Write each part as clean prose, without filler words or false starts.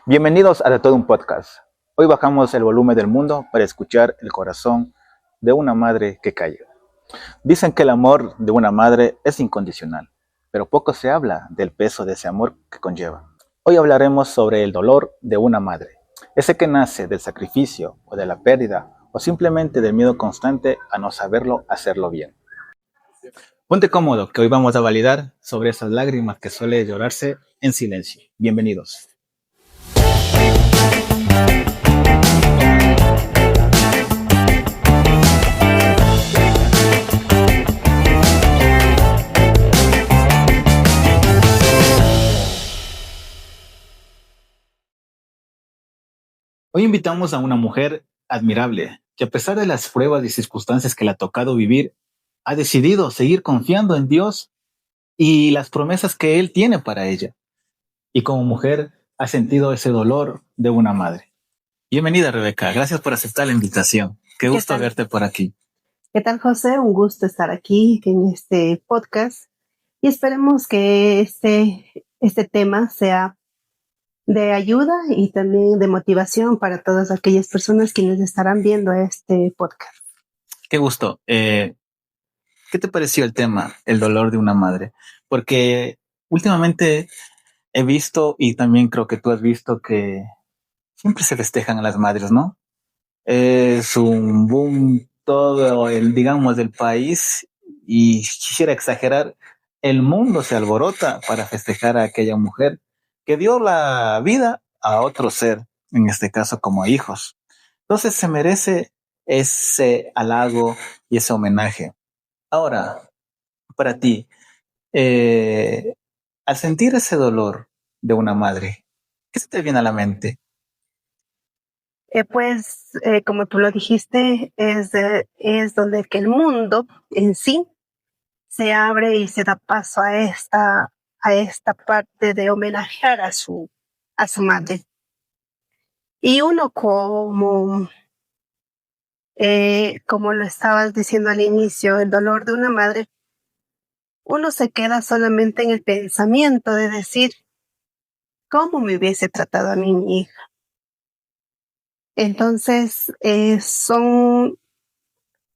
Bienvenidos a De Todo un Podcast. Hoy bajamos el volumen del mundo para escuchar el corazón de una madre que calla. Dicen que el amor de una madre es incondicional, pero poco se habla del peso de ese amor que conlleva. Hoy hablaremos sobre el dolor de una madre, ese que nace del sacrificio o de la pérdida o simplemente del miedo constante a no saberlo hacerlo bien. Ponte cómodo, que hoy vamos a validar sobre esas lágrimas que suele llorarse en silencio. Bienvenidos. Hoy invitamos a una mujer admirable, que a pesar de las pruebas y circunstancias que le ha tocado vivir, ha decidido seguir confiando en Dios y las promesas que Él tiene para ella. Y como mujer ha sentido ese dolor de una madre. Bienvenida, Rebeca. Gracias por aceptar la invitación. Qué ¿Qué gusto tal? verte por aquí. ¿Qué tal, José? Un gusto estar aquí en este podcast y esperemos que este tema sea de ayuda y también de motivación para todas aquellas personas quienes estarán viendo este podcast. Qué gusto. ¿Qué te pareció el tema, el dolor de una madre? Porque últimamente he visto, y también creo que tú has visto, que siempre se festejan a las madres, ¿no? Es un boom todo el, digamos, del país, y quisiera exagerar, el mundo se alborota para festejar a aquella mujer que dio la vida a otro ser, en este caso como a hijos. Entonces se merece ese halago y ese homenaje. Ahora, para ti, eh, al sentir ese dolor de una madre, ¿qué se te viene a la mente? Como tú lo dijiste, es donde que el mundo en sí se abre y se da paso a esta parte de homenajear a su madre. Y uno como lo estabas diciendo al inicio, el dolor de una madre, uno se queda solamente en el pensamiento de decir, ¿cómo me hubiese tratado a mí mi hija? Entonces,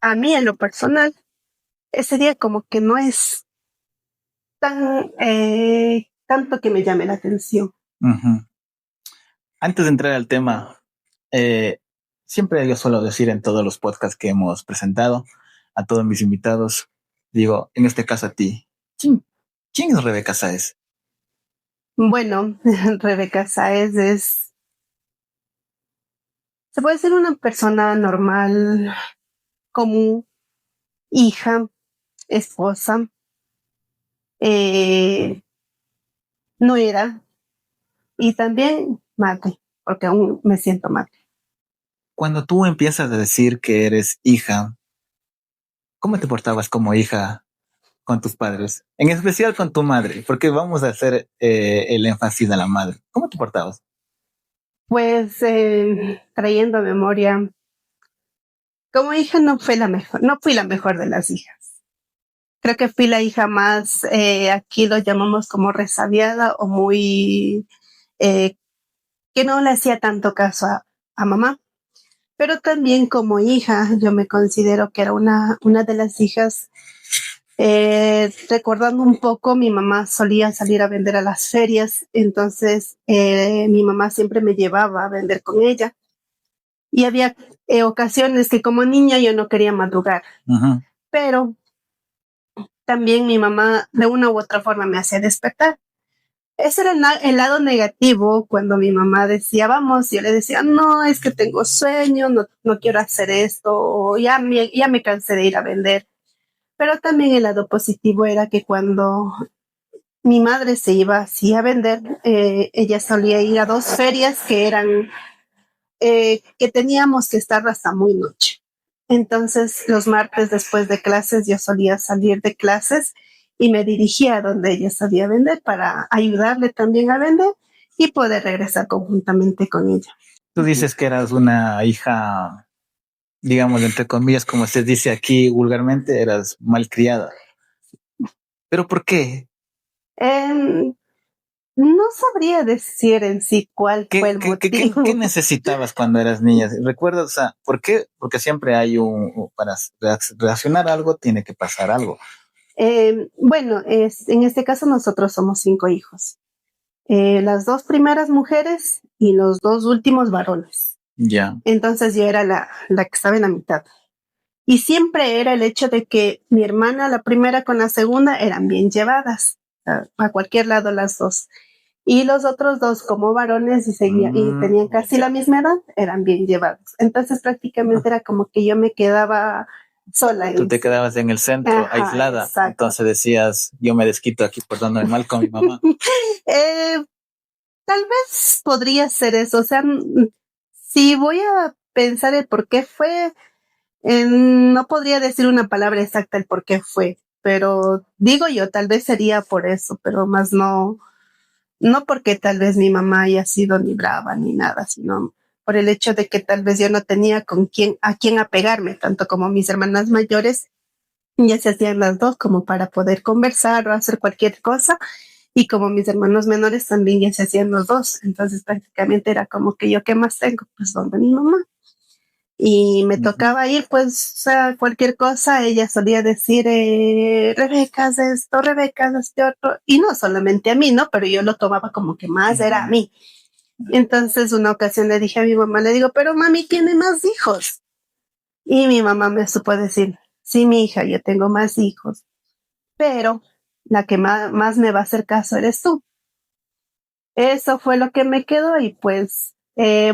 a mí en lo personal, ese día como que no es tanto que me llame la atención. Uh-huh. Antes de entrar al tema, eh, siempre yo suelo decir en todos los podcasts que hemos presentado, a todos mis invitados, digo, en este caso a ti, ¿quién es Rebeca Sáez? Bueno, Rebeca Sáez se puede ser una persona normal, común, hija, esposa, nuera y también madre, porque aún me siento madre. Cuando tú empiezas a decir que eres hija, ¿cómo te portabas como hija con tus padres? En especial con tu madre, porque vamos a hacer el énfasis a la madre. ¿Cómo te portabas? Trayendo a memoria, como hija no fui la mejor de las hijas. Creo que fui la hija más, aquí lo llamamos como resabiada o muy, eh, que no le hacía tanto caso a mamá. Pero también como hija, yo me considero que era una de las hijas. Recordando un poco, mi mamá solía salir a vender a las ferias, entonces mi mamá siempre me llevaba a vender con ella. Y había ocasiones que como niña yo no quería madrugar, Uh-huh. pero también mi mamá de una u otra forma me hacía despertar. Ese era el lado negativo cuando mi mamá decía, vamos, yo le decía, no, es que tengo sueño, no quiero hacer esto, o ya me cansé de ir a vender. Pero también el lado positivo era que cuando mi madre se iba así a vender, ella solía ir a dos ferias que teníamos que estar hasta muy noche. Entonces, los martes después de clases, yo solía salir de clases y me dirigía a donde ella sabía vender para ayudarle también a vender y poder regresar conjuntamente con ella. Tú dices que eras una hija, digamos, entre comillas, como se dice aquí vulgarmente, eras malcriada. ¿Pero por qué? Eh, No sabría decir en sí cuál fue ¿Qué, el qué, qué, qué, motivo. qué necesitabas cuando eras niña? ¿Recuerdas? O sea, ¿por qué? Porque siempre hay para reaccionar a algo tiene que pasar algo. Bueno, en este caso nosotros somos 5 hijos. Las 2 primeras mujeres y los 2 últimos varones. Ya. Entonces yo era la que estaba en la mitad. Y siempre era el hecho de que mi hermana, la primera con la segunda, eran bien llevadas, a cualquier lado las dos. Y los otros dos, como varones y tenían casi la misma edad, eran bien llevados. Entonces prácticamente era como que yo me quedaba sola. Tú te quedabas en el centro, Ajá, aislada. exacto. Entonces decías, yo me desquito aquí portándome mal con mi mamá. Eh, Tal vez podría ser eso. O sea, si voy a pensar el por qué fue, no podría decir una palabra exacta el por qué fue, pero digo yo, tal vez sería por eso, pero más no, no porque tal vez mi mamá haya sido ni brava ni nada, sino por el hecho de que tal vez yo no tenía a quién apegarme, tanto como mis hermanas mayores, ya se hacían las dos como para poder conversar o hacer cualquier cosa, y como mis hermanos menores también ya se hacían los dos, entonces prácticamente era como que yo, ¿qué más tengo? Pues donde mi mamá. Y me tocaba ir, pues, o sea, cualquier cosa, ella solía decir, Rebeca, haz esto, Rebeca, haz este otro, y no solamente a mí, ¿no? Pero yo lo tomaba como que más era a mí. Entonces, una ocasión le dije a mi mamá, le digo, pero mami tiene más hijos. Y mi mamá me supo decir, sí, mi hija, yo tengo más hijos, pero la que más me va a hacer caso eres tú. Eso fue lo que me quedó y pues,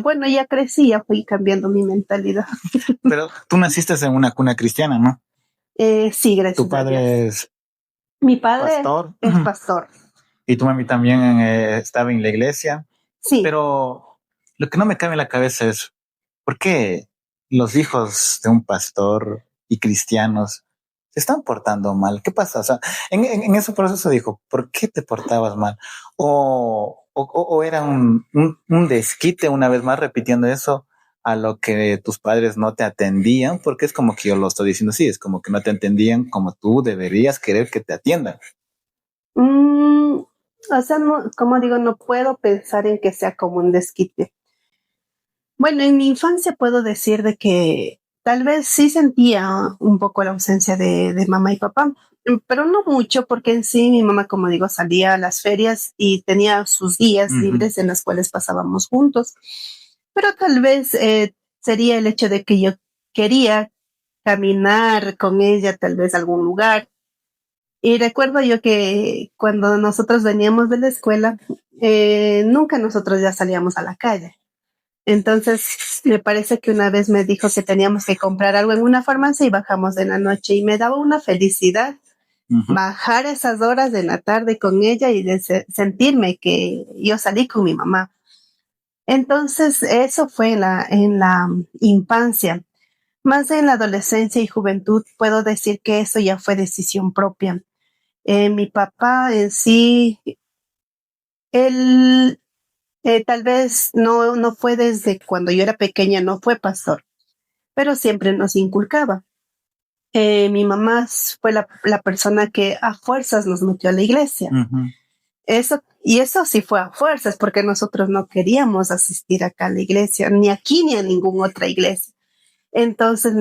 bueno, ya crecí, ya fui cambiando mi mentalidad. Pero tú naciste en una cuna cristiana, ¿no? Sí, Tu gracias a Dios. padre es Mi padre pastor es pastor. y tu mami también estaba en la iglesia. Sí. Pero lo que no me cabe en la cabeza es, ¿por qué los hijos de un pastor y cristianos se están portando mal? ¿Qué pasa? O sea, en ese proceso dijo, ¿por qué te portabas mal? O era un desquite una vez más repitiendo eso a lo que tus padres no te atendían, porque es como que yo lo estoy diciendo así, es como que no te atendían como tú deberías querer que te atiendan. O sea, no, como digo, no puedo pensar en que sea como un desquite. Bueno, en mi infancia puedo decir de que tal vez sí sentía un poco la ausencia de mamá y papá, pero no mucho, porque en sí mi mamá, como digo, salía a las ferias y tenía sus días Ujú. libres en los cuales pasábamos juntos. Pero tal vez sería el hecho de que yo quería caminar con ella, tal vez a algún lugar. Y recuerdo yo que cuando nosotros veníamos de la escuela, nunca nosotros ya salíamos a la calle. Entonces, me parece que una vez me dijo que teníamos que comprar algo en una farmacia y bajamos de la noche y me daba una felicidad Ujú. bajar esas horas de la tarde con ella y de sentirme que yo salí con mi mamá. Entonces, eso fue en la infancia. Más en la adolescencia y juventud, puedo decir que eso ya fue decisión propia. Mi papá en sí, él tal vez no fue desde cuando yo era pequeña, no fue pastor, pero siempre nos inculcaba. Mi mamá fue la persona que a fuerzas nos metió a la iglesia. Ujú. Y eso sí fue a fuerzas, porque nosotros no queríamos asistir acá a la iglesia, ni aquí ni a ninguna otra iglesia. Entonces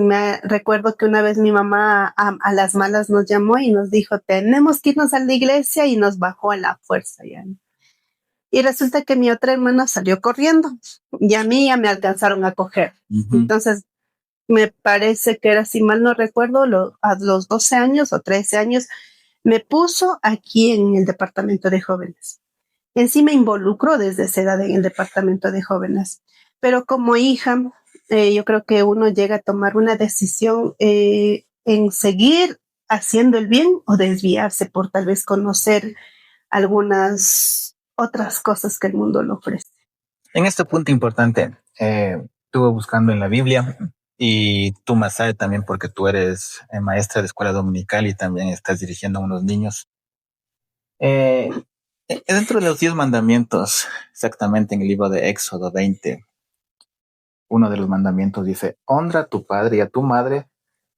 recuerdo que una vez mi mamá a las malas nos llamó y nos dijo, tenemos que irnos a la iglesia y nos bajó a la fuerza. ¿Ya? Y resulta que mi otra hermana salió corriendo y a mí ya me alcanzaron a coger. Ujú. Entonces me parece que era, si mal no recuerdo, a los 12 años o 13 años, me puso aquí en el departamento de jóvenes. En sí me involucró desde esa edad en el departamento de jóvenes, pero como hija, yo creo que uno llega a tomar una decisión en seguir haciendo el bien o desviarse por tal vez conocer algunas otras cosas que el mundo le ofrece. En este punto importante, estuve buscando en la Biblia y tú, Masai, también porque tú eres maestra de escuela dominical y también estás dirigiendo a unos niños. Eh, Dentro de los 10 mandamientos, exactamente en el libro de Éxodo 20, uno de los mandamientos dice, honra a tu padre y a tu madre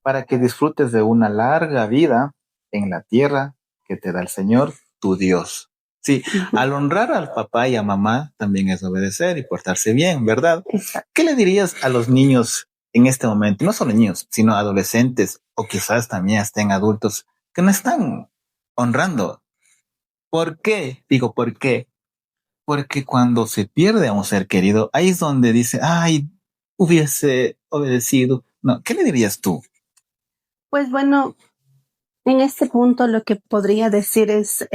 para que disfrutes de una larga vida en la tierra que te da el Señor, tu Dios. Sí, Ujú. al honrar al papá y a mamá también es obedecer y portarse bien, ¿verdad? Exacto. ¿Qué le dirías a los niños en este momento? No solo niños, sino adolescentes o quizás también estén adultos que no están honrando. ¿Por qué? Digo, ¿por qué? Porque cuando se pierde a un ser querido, ahí es donde dice, ay, hubiese obedecido. No, ¿qué le dirías tú? Pues bueno, en este punto lo que podría decir es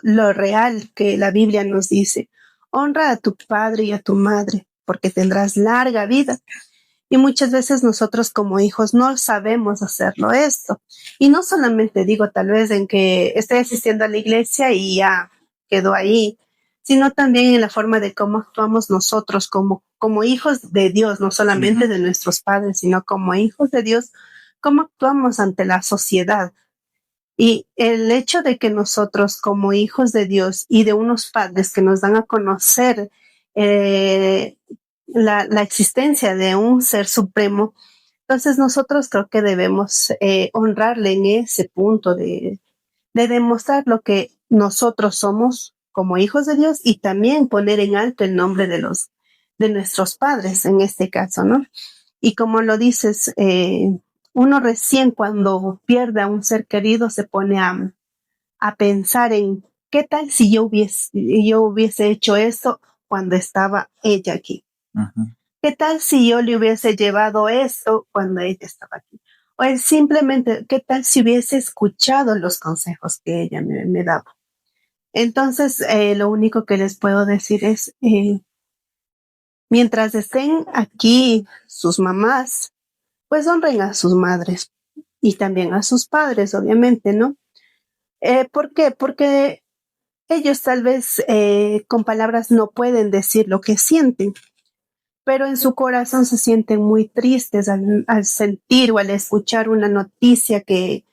lo real que la Biblia nos dice. Honra a tu padre y a tu madre, porque tendrás larga vida. Y muchas veces nosotros como hijos no sabemos hacerlo esto. Y no solamente digo tal vez en que estoy asistiendo a la iglesia y ya quedó ahí, sino también en la forma de cómo actuamos nosotros como hijos de Dios, no solamente de nuestros padres, sino como hijos de Dios, cómo actuamos ante la sociedad. Y el hecho de que nosotros como hijos de Dios y de unos padres que nos dan a conocer eh, la existencia de un ser supremo, entonces nosotros creo que debemos honrarle en ese punto de demostrar lo que nosotros somos como hijos de Dios y también poner en alto el nombre de nuestros padres en este caso, ¿no? Y como lo dices, uno recién cuando pierde a un ser querido se pone a pensar en qué tal si yo hubiese hecho esto cuando estaba ella aquí. Ujú. ¿Qué tal si yo le hubiese llevado esto cuando ella estaba aquí? O él simplemente, ¿qué tal si hubiese escuchado los consejos que ella me daba? Entonces, lo único que les puedo decir es, mientras estén aquí sus mamás, pues honren a sus madres y también a sus padres, obviamente, ¿no? ¿Por qué? Porque ellos tal vez con palabras no pueden decir lo que sienten, pero en su corazón se sienten muy tristes al sentir o al escuchar una noticia que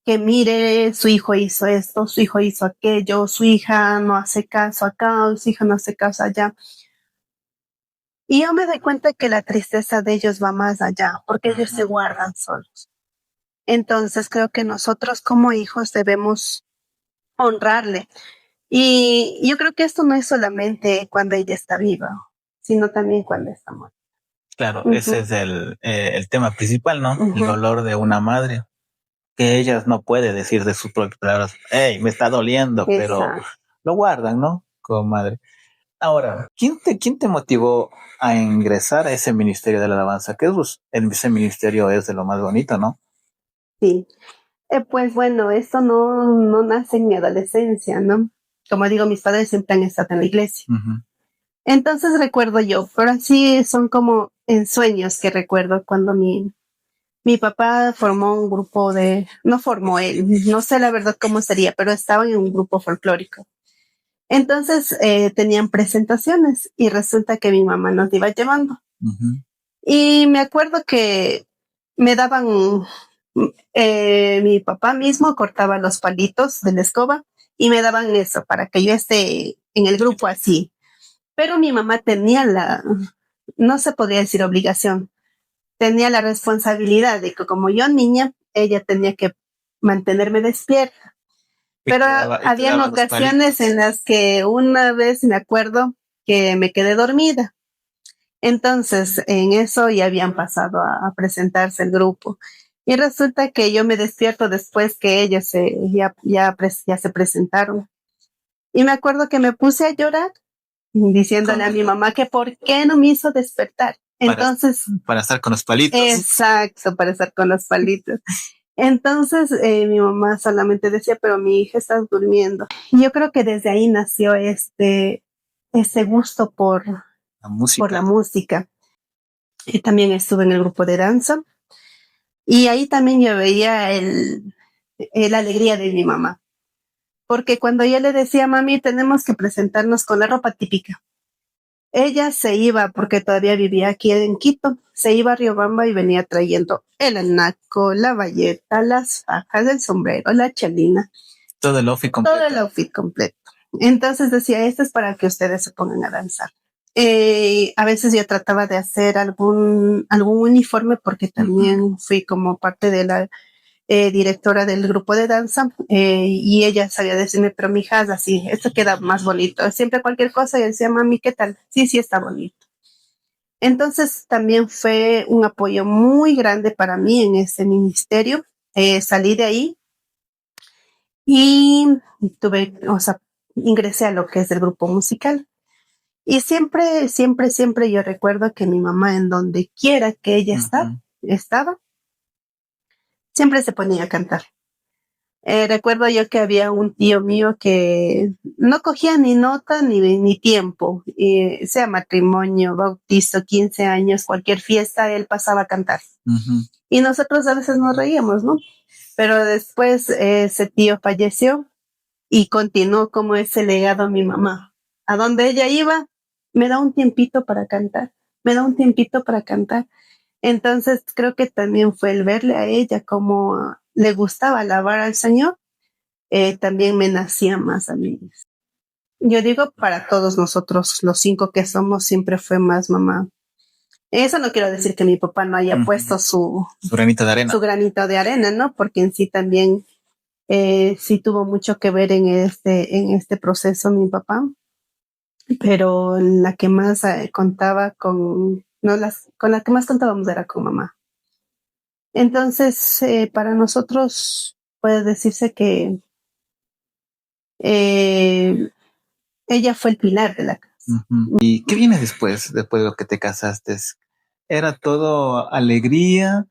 mire, su hijo hizo esto, su hijo hizo aquello, su hija no hace caso acá, su hija no hace caso allá. Y yo me doy cuenta que la tristeza de ellos va más allá, porque ellos se guardan solos. Entonces creo que nosotros como hijos debemos honrarle. Y yo creo que esto no es solamente cuando ella está viva, sino también cuando está muerta. Claro, ese Ujú, es el tema principal, ¿no? El ujú. dolor de una madre, que ellas no puede decir de sus propias palabras, hey, me está doliendo, pero Exacto. lo guardan, ¿no? Como madre. Ahora, quién te motivó a ingresar a ese ministerio de la alabanza? Que ese ministerio es de lo más bonito, ¿no? Sí. Pues bueno, esto no nace en mi adolescencia, ¿no? Como digo, mis padres siempre han estado en la iglesia. Ujú. Entonces recuerdo yo, pero así son como en sueños que recuerdo cuando mi papá formó un grupo no formó él, no sé la verdad cómo sería, pero estaban en un grupo folclórico. Entonces tenían presentaciones y resulta que mi mamá nos iba llevando. Ujú. Y me acuerdo que me daban, mi papá mismo cortaba los palitos de la escoba y me daban eso para que yo esté en el grupo así. Pero mi mamá tenía no se podría decir obligación, tenía la responsabilidad de que como yo niña, ella tenía que mantenerme despierta. Pero Y te habían daban los ocasiones palitos. en las que una vez me acuerdo que me quedé dormida. Entonces, en eso ya habían pasado a presentarse el grupo. Y resulta que yo me despierto después que ellos ya se presentaron. Y me acuerdo que me puse a llorar diciéndole a mi mamá que por qué no me hizo despertar. para, Entonces, para estar con los palitos. exacto, para estar con los palitos. Entonces, mi mamá solamente decía, pero mi hija está durmiendo. Y yo creo que desde ahí nació ese gusto La por la música. música. Y también estuve en el grupo de danza. Y ahí también yo veía la alegría de mi mamá. Porque cuando yo le decía, mami, tenemos que presentarnos con la ropa típica. Ella se iba, porque todavía vivía aquí en Quito, se iba a Riobamba y venía trayendo el anaco, la bayeta, las fajas, el sombrero, la chalina, Todo el outfit todo el completo. outfit completo. Entonces decía, esto es para que ustedes se pongan a danzar. A veces yo trataba de hacer algún uniforme porque Ujú. también fui como parte de directora del grupo de danza, y ella sabía decirme, pero mija, así, esto queda más bonito. Siempre cualquier cosa, y decía, mami, ¿qué tal? Sí, sí, está bonito. Entonces también fue un apoyo muy grande para mí en ese ministerio. Salí de ahí y ingresé a lo que es el grupo musical. Y siempre, siempre, siempre yo recuerdo que mi mamá, en donde quiera que ella estaba, siempre se ponía a cantar. Recuerdo yo que había un tío mío que no cogía ni nota ni tiempo, sea matrimonio, bautizo, 15 años, cualquier fiesta, él pasaba a cantar. Y nosotros a veces nos reíamos, ¿no? Pero después ese tío falleció y continuó como ese legado a mi mamá. A donde ella iba, me da un tiempito para cantar, me da un tiempito para cantar. Entonces creo que también fue el verle a ella como le gustaba alabar al Señor, también me nacía más a mí. Yo digo, para todos nosotros, los 5 que somos, siempre fue más mamá. Eso no quiero decir que mi papá no haya puesto su granito de arena. Su granito de arena, ¿no? Porque en sí también sí tuvo mucho que ver en este proceso mi papá, pero la que más contaba con la que más contábamos era con mamá. Entonces, para nosotros puede decirse que ella fue el pilar de la casa. ¿Y qué viene después de lo que te casaste? ¿Era todo alegría?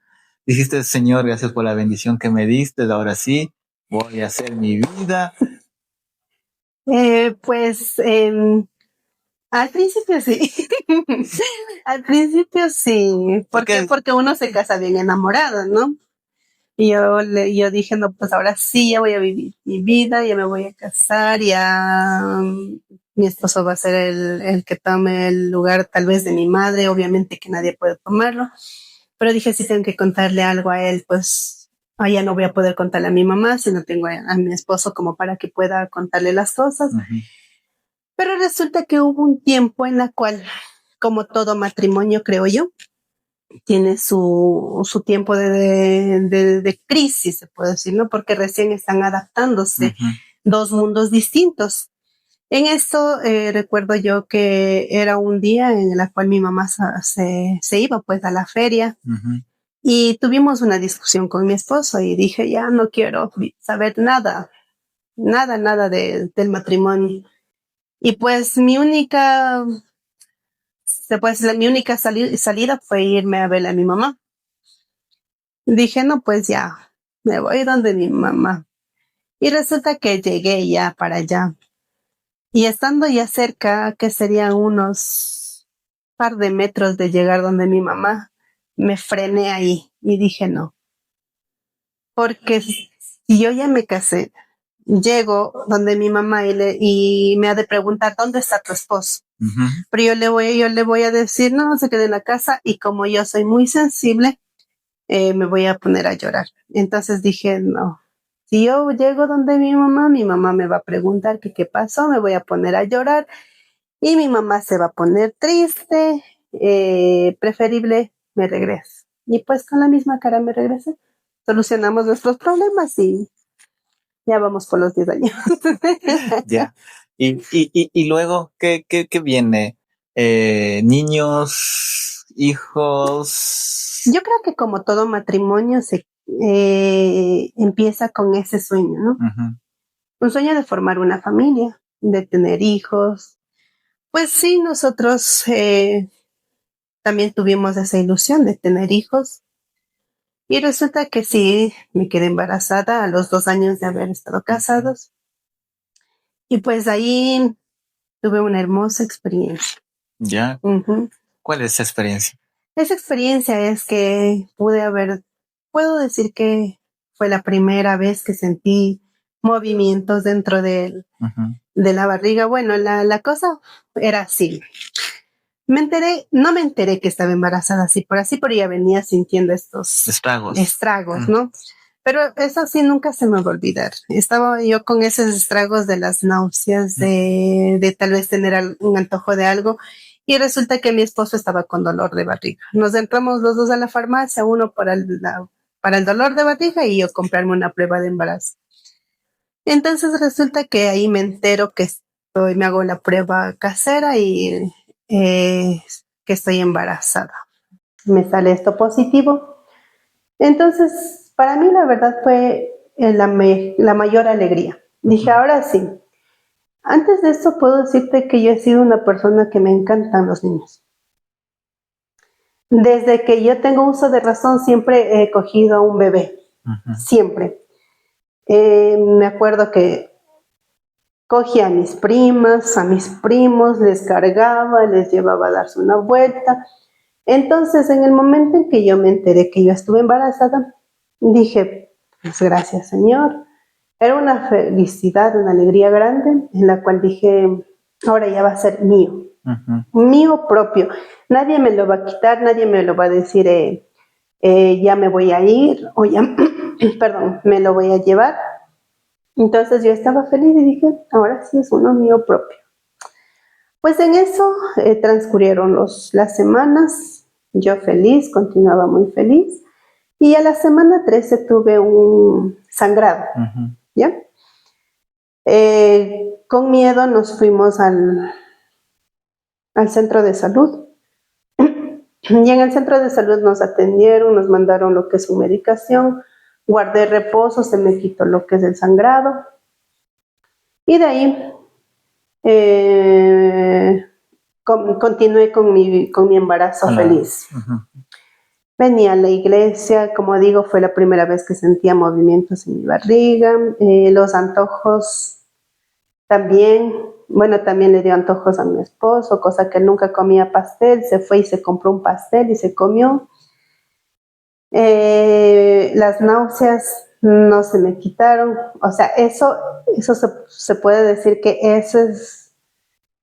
Dijiste, Señor, gracias por la bendición que me diste, ahora sí, voy a hacer mi vida. Pues al principio sí. Al principio sí. ¿Por qué? Porque uno se casa bien enamorado, ¿no? Y yo dije, no, pues ahora sí, ya voy a vivir mi vida, ya me voy a casar, ya mi esposo va a ser el que tome el lugar tal vez de mi madre, obviamente que nadie puede tomarlo, pero dije, si tengo que contarle algo a él, pues ya no voy a poder contarle a mi mamá, si no tengo a mi esposo como para que pueda contarle las cosas. Pero resulta que hubo un tiempo en la cual, como todo matrimonio, creo yo, tiene su tiempo de crisis, se puede decir, ¿no? Porque recién están adaptándose dos mundos distintos. En esto recuerdo yo que era un día en el cual mi mamá se iba pues a la feria y tuvimos una discusión con mi esposo y dije, ya no quiero saber nada, nada del matrimonio. Y pues mi única salida fue irme a ver a mi mamá. Dije, no, pues ya, me voy donde mi mamá. Y resulta que llegué ya para allá. Y estando ya cerca, que serían unos par de metros de llegar donde mi mamá, me frené ahí y dije, no. Porque si yo ya me casé, llego donde mi mamá y me ha de preguntar, ¿dónde está tu esposo? Pero yo le voy a decir, no, se quede en la casa. Y como yo soy muy sensible, me voy a poner a llorar. Entonces dije, no, si yo llego donde mi mamá me va a preguntar que qué pasó, me voy a poner a llorar y mi mamá se va a poner triste, preferible me regreso. Y pues con la misma cara me regresé. Solucionamos nuestros problemas y ya vamos por los 10 años. Ya. Y luego, ¿qué viene? Niños, hijos. Yo creo que como todo matrimonio se empieza con ese sueño, ¿no? Un sueño de formar una familia, de tener hijos. Pues sí, nosotros también tuvimos esa ilusión de tener hijos. Y resulta que sí, me quedé embarazada a los 2 años de haber estado casados. Y pues ahí tuve una hermosa experiencia. ¿Ya? ¿Cuál es esa experiencia? Esa experiencia es que puedo decir que fue la primera vez que sentí movimientos dentro de la barriga. Bueno, la cosa era así. No me enteré que estaba embarazada así, pero ya venía sintiendo estos estragos, ¿no? Pero eso sí nunca se me va a olvidar. Estaba yo con esos estragos de las náuseas, de tal vez tener un antojo de algo, y resulta que mi esposo estaba con dolor de barriga. Nos entramos los dos a la farmacia, uno para el dolor de barriga y yo comprarme una prueba de embarazo. Entonces resulta que ahí me entero que me hago la prueba casera y que estoy embarazada. Me sale esto positivo. Entonces, para mí la verdad fue la mayor alegría. Dije, ahora sí. Antes de eso puedo decirte que yo he sido una persona que me encantan los niños. Desde que yo tengo uso de razón siempre he cogido a un bebé. Siempre. Me acuerdo que cogía a mis primas, a mis primos, les cargaba, les llevaba a darse una vuelta. Entonces, en el momento en que yo me enteré que yo estuve embarazada, dije, pues gracias, Señor. Era una felicidad, una alegría grande, en la cual dije, ahora ya va a ser mío, mío propio. Nadie me lo va a quitar, nadie me lo va a decir, ya me voy a ir, o ya, perdón, me lo voy a llevar. Entonces yo estaba feliz y dije, ahora sí es uno mío propio. Pues en eso transcurrieron las semanas, yo feliz, continuaba muy feliz, y a la semana 13 tuve un sangrado, ¿ya? Con miedo nos fuimos al centro de salud, y en el centro de salud nos atendieron, nos mandaron lo que es su medicación, guardé reposo, se me quitó lo que es el sangrado, y de ahí continué con mi embarazo feliz. Venía a la iglesia, como digo, fue la primera vez que sentía movimientos en mi barriga, los antojos también, bueno, también le dio antojos a mi esposo, cosa que nunca comía pastel, se fue y se compró un pastel y se comió. Las náuseas no se me quitaron, o sea, eso se puede decir que eso es.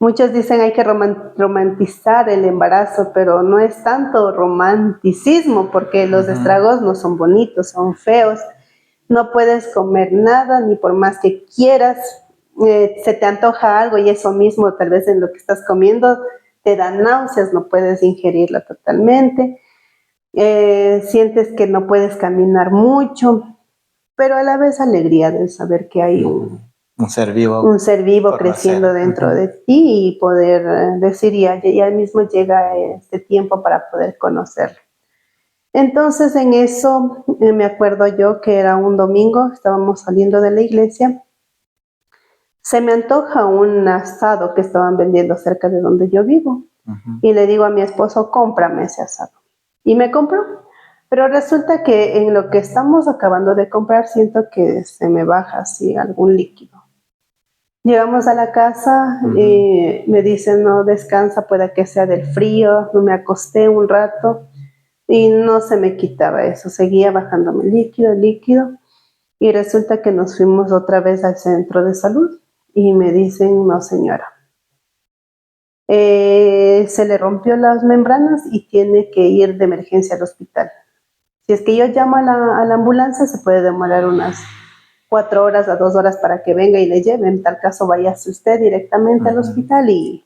Muchos dicen hay que romantizar el embarazo, pero no es tanto romanticismo porque los estragos no son bonitos, son feos. No puedes comer nada, ni por más que quieras, se te antoja algo y eso mismo tal vez en lo que estás comiendo te da náuseas, no puedes ingerirla totalmente. Sientes que no puedes caminar mucho, pero a la vez alegría de saber que hay un ser vivo creciendo dentro de ti y poder decir ya mismo llega este tiempo para poder conocerlo. Entonces en eso me acuerdo yo que era un domingo, estábamos saliendo de la iglesia, se me antoja un asado que estaban vendiendo cerca de donde yo vivo y le digo a mi esposo, cómprame ese asado, y me compró. Pero resulta que en lo que estamos acabando de comprar siento que se me baja así algún líquido. Llegamos a la casa y me dicen, no, descansa, puede que sea del frío. Me acosté un rato y no se me quitaba eso, seguía bajándome líquido. Y resulta que nos fuimos otra vez al centro de salud y me dicen, no señora, se le rompió las membranas y tiene que ir de emergencia al hospital. Si es que yo llamo a la ambulancia, se puede demorar unas 4 horas a 2 horas para que venga y le lleve. En tal caso, váyase usted directamente al hospital y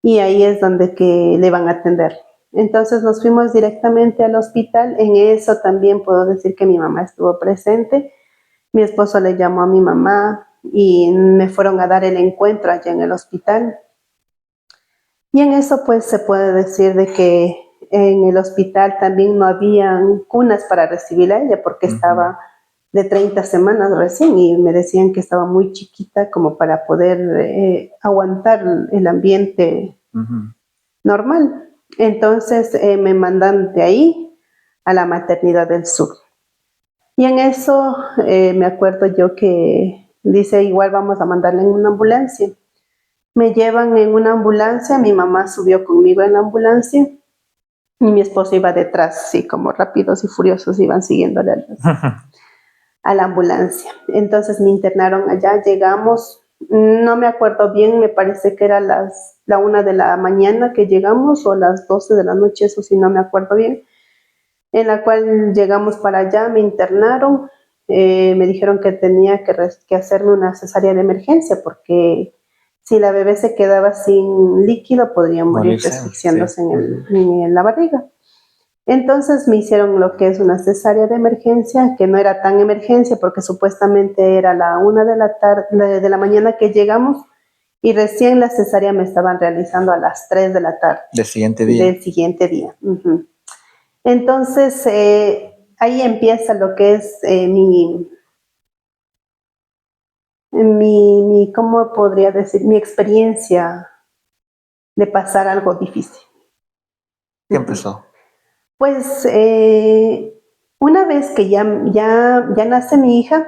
ahí es donde que le van a atender. Entonces nos fuimos directamente al hospital. En eso también puedo decir que mi mamá estuvo presente. Mi esposo le llamó a mi mamá y me fueron a dar el encuentro allá en el hospital. Y en eso pues se puede decir de que en el hospital también no habían cunas para recibir a ella porque estaba de 30 semanas recién y me decían que estaba muy chiquita como para poder aguantar el ambiente normal. Entonces me mandan de ahí a la maternidad del sur. Y en eso me acuerdo yo que dice, igual vamos a mandarle en una ambulancia. Me llevan en una ambulancia, mi mamá subió conmigo en la ambulancia y mi esposo iba detrás, así como rápidos y furiosos iban siguiéndole a la ambulancia. Entonces me internaron allá, llegamos, no me acuerdo bien, me parece que era la 1 de la mañana que llegamos o las 12 de la noche, eso sí no me acuerdo bien, en la cual llegamos para allá, me internaron, me dijeron que tenía que hacerme una cesárea de emergencia porque si la bebé se quedaba sin líquido podría morir asfixiándose en la barriga. Entonces me hicieron lo que es una cesárea de emergencia, que no era tan emergencia porque supuestamente era la 1 de la mañana que llegamos y recién la cesárea me estaban realizando a las 3 de la tarde. Del siguiente día. Del siguiente día. Uh-huh. Entonces, ahí empieza lo que es ¿cómo podría decir? Mi experiencia de pasar algo difícil. ¿Qué empezó? Pues una vez que ya nace mi hija,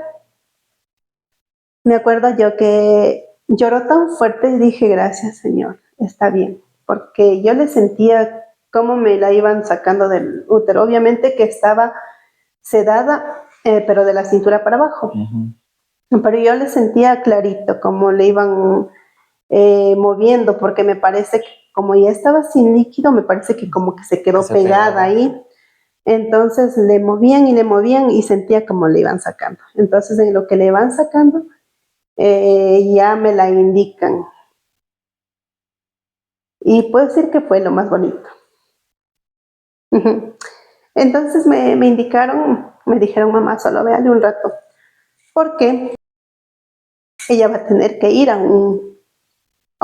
me acuerdo yo que lloró tan fuerte y dije, gracias Señor, está bien, porque yo le sentía cómo me la iban sacando del útero. Obviamente que estaba sedada, pero de la cintura para abajo. Uh-huh. Pero yo le sentía clarito cómo le iban moviendo, porque me parece que como ya estaba sin líquido, me parece que como que se quedó pegada ahí. Entonces le movían y sentía como le iban sacando. Entonces en lo que le van sacando, ya me la indican. Y puedo decir que fue lo más bonito. Uh-huh. Entonces me indicaron, me dijeron, mamá, solo véale un rato, porque ella va a tener que ir a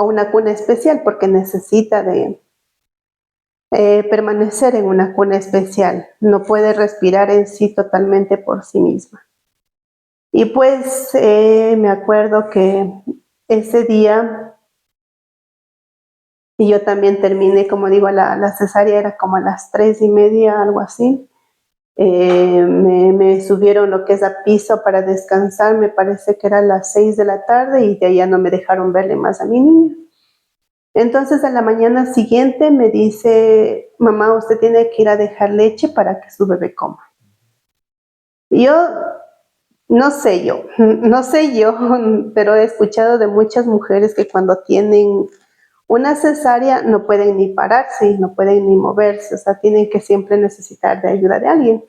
una cuna especial, porque necesita de permanecer en una cuna especial. No puede respirar en sí totalmente por sí misma. Y pues me acuerdo que ese día, y yo también terminé, como digo, la cesárea era como a las 3:30, algo así. Me subieron lo que es a piso para descansar, me parece que era a las 6 de la tarde y de ahí ya no me dejaron verle más a mi niña. Entonces a la mañana siguiente me dice, mamá, usted tiene que ir a dejar leche para que su bebé coma. Y yo, no sé yo, pero he escuchado de muchas mujeres que cuando tienen una cesárea no pueden ni pararse, no pueden ni moverse, o sea, tienen que siempre necesitar de ayuda de alguien.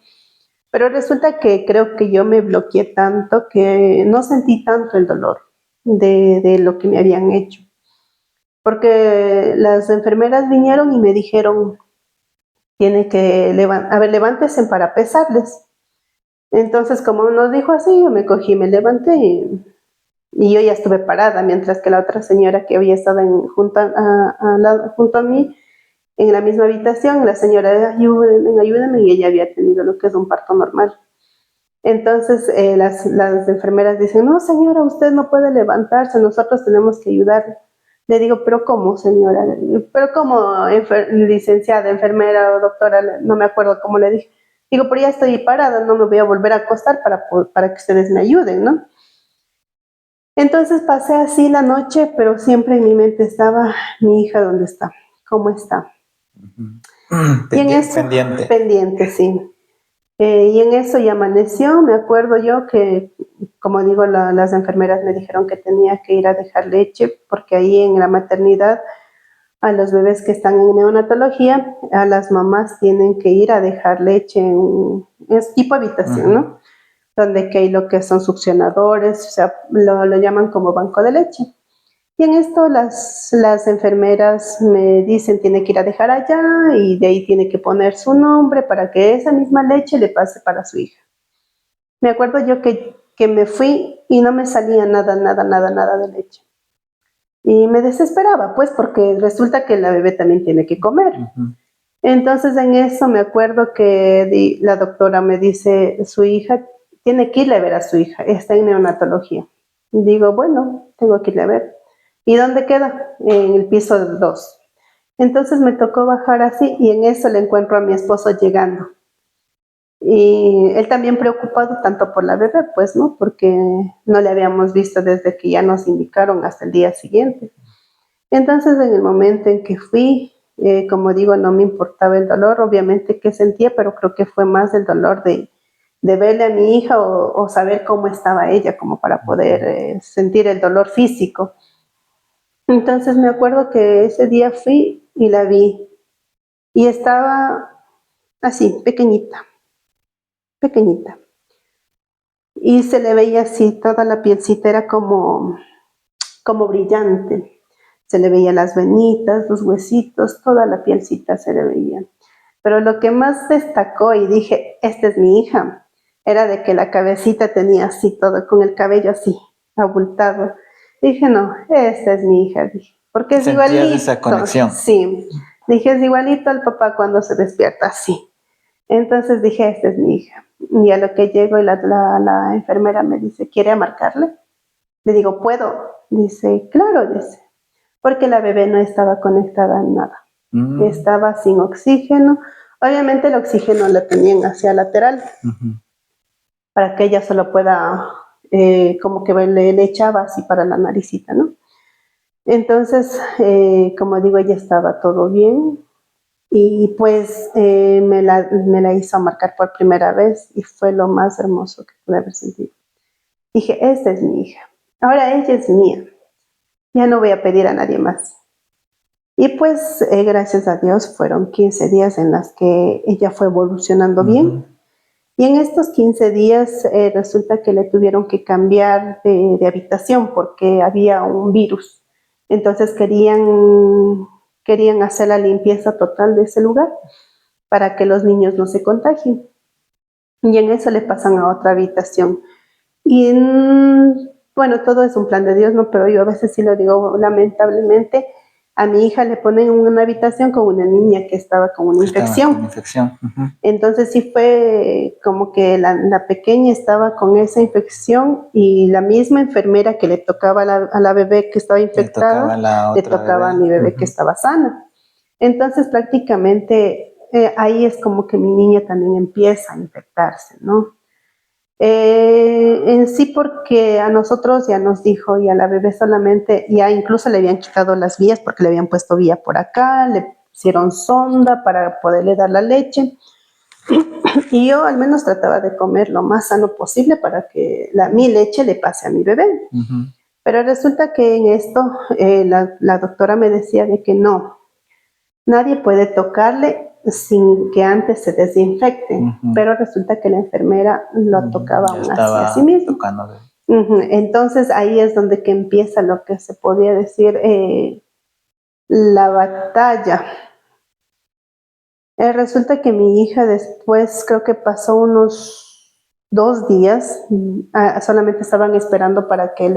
Pero resulta que creo que yo me bloqueé tanto que no sentí tanto el dolor de lo que me habían hecho. Porque las enfermeras vinieron y me dijeron, tiene que levántese para pesarles. Entonces, como nos dijo así, yo me cogí, me levanté y yo ya estuve parada, mientras que la otra señora que había estado junto a mí, en la misma habitación, la señora, ayúdenme, y ella había tenido lo que es un parto normal. Entonces las enfermeras dicen, no señora, usted no puede levantarse, nosotros tenemos que ayudarle. Le digo, pero ¿cómo señora? Pero ¿cómo licenciada, enfermera o doctora? No me acuerdo cómo le dije. Digo, pero ya estoy parada, no me voy a volver a acostar para que ustedes me ayuden, ¿no? Entonces pasé así la noche, pero siempre en mi mente estaba, mi hija, ¿dónde está? ¿Cómo está? Y en eso, pendiente, sí. Y en eso ya amaneció, me acuerdo yo que, como digo, las enfermeras me dijeron que tenía que ir a dejar leche, porque ahí en la maternidad, a los bebés que están en neonatología, a las mamás tienen que ir a dejar leche es tipo habitación, ¿no? Donde que hay lo que son succionadores, o sea, lo llaman como banco de leche. Y en esto las enfermeras me dicen, tiene que ir a dejar allá y de ahí tiene que poner su nombre para que esa misma leche le pase para su hija. Me acuerdo yo que me fui y no me salía nada de leche. Y me desesperaba, pues, porque resulta que la bebé también tiene que comer. Uh-huh. Entonces en eso me acuerdo que la doctora me dice, su hija, tiene que irle a ver a su hija, está en neonatología. Y digo, bueno, tengo que irle a ver. ¿Y dónde queda? En el piso 2. Entonces me tocó bajar así y en eso le encuentro a mi esposo llegando. Y él también preocupado tanto por la bebé, pues, ¿no? Porque no le habíamos visto desde que ya nos indicaron hasta el día siguiente. Entonces en el momento en que fui, como digo, no me importaba el dolor, obviamente que sentía, pero creo que fue más el dolor de verle a mi hija o saber cómo estaba ella, como para poder sentir el dolor físico. Entonces me acuerdo que ese día fui y la vi y estaba así, pequeñita. Y se le veía así, toda la pielcita era como brillante. Se le veía las venitas, los huesitos, toda la pielcita se le veía. Pero lo que más destacó y dije, esta es mi hija, era de que la cabecita tenía así todo, con el cabello así, abultado. Dije, no, esta es mi hija, dije, porque es Sentías igualito, esa conexión. sí. Dije, es igualito al papá cuando se despierta así. Entonces dije, esta es mi hija. Y a lo que llego y la enfermera me dice, ¿quiere marcarle? Le digo, ¿puedo? Dice, claro, dice, porque la bebé no estaba conectada a nada. Estaba sin oxígeno. Obviamente el oxígeno lo tenían hacia lateral para que ella solo pueda, como que le echaba así para la naricita, ¿no? Entonces, como digo, ella estaba todo bien y pues me la hizo marcar por primera vez y fue lo más hermoso que pude haber sentido. Dije, esta es mi hija, ahora ella es mía, ya no voy a pedir a nadie más. Y pues gracias a Dios fueron 15 días en las que ella fue evolucionando bien. Y en estos 15 días resulta que le tuvieron que cambiar de habitación porque había un virus. Entonces querían hacer la limpieza total de ese lugar para que los niños no se contagien. Y en eso le pasan a otra habitación. Y bueno, todo es un plan de Dios, ¿no? Pero yo a veces sí lo digo, lamentablemente, a mi hija le ponen en una habitación con una niña que estaba con una infección. Entonces sí fue como que la pequeña estaba con esa infección y la misma enfermera que le tocaba a la bebé que estaba infectada, le tocaba a mi bebé que estaba sana. Entonces prácticamente ahí es como que mi niña también empieza a infectarse, ¿no? En sí porque a nosotros ya nos dijo y a la bebé solamente, ya incluso le habían quitado las vías porque le habían puesto vía por acá, le pusieron sonda para poderle dar la leche y yo al menos trataba de comer lo más sano posible para que mi leche le pase a mi bebé. Pero resulta que en esto la doctora me decía de que no, nadie puede tocarle sin que antes se desinfecte, pero resulta que la enfermera lo tocaba aún así a sí mismo. Entonces ahí es donde que empieza lo que se podría decir la batalla. Resulta que mi hija después creo que pasó unos 2 días, solamente estaban esperando para que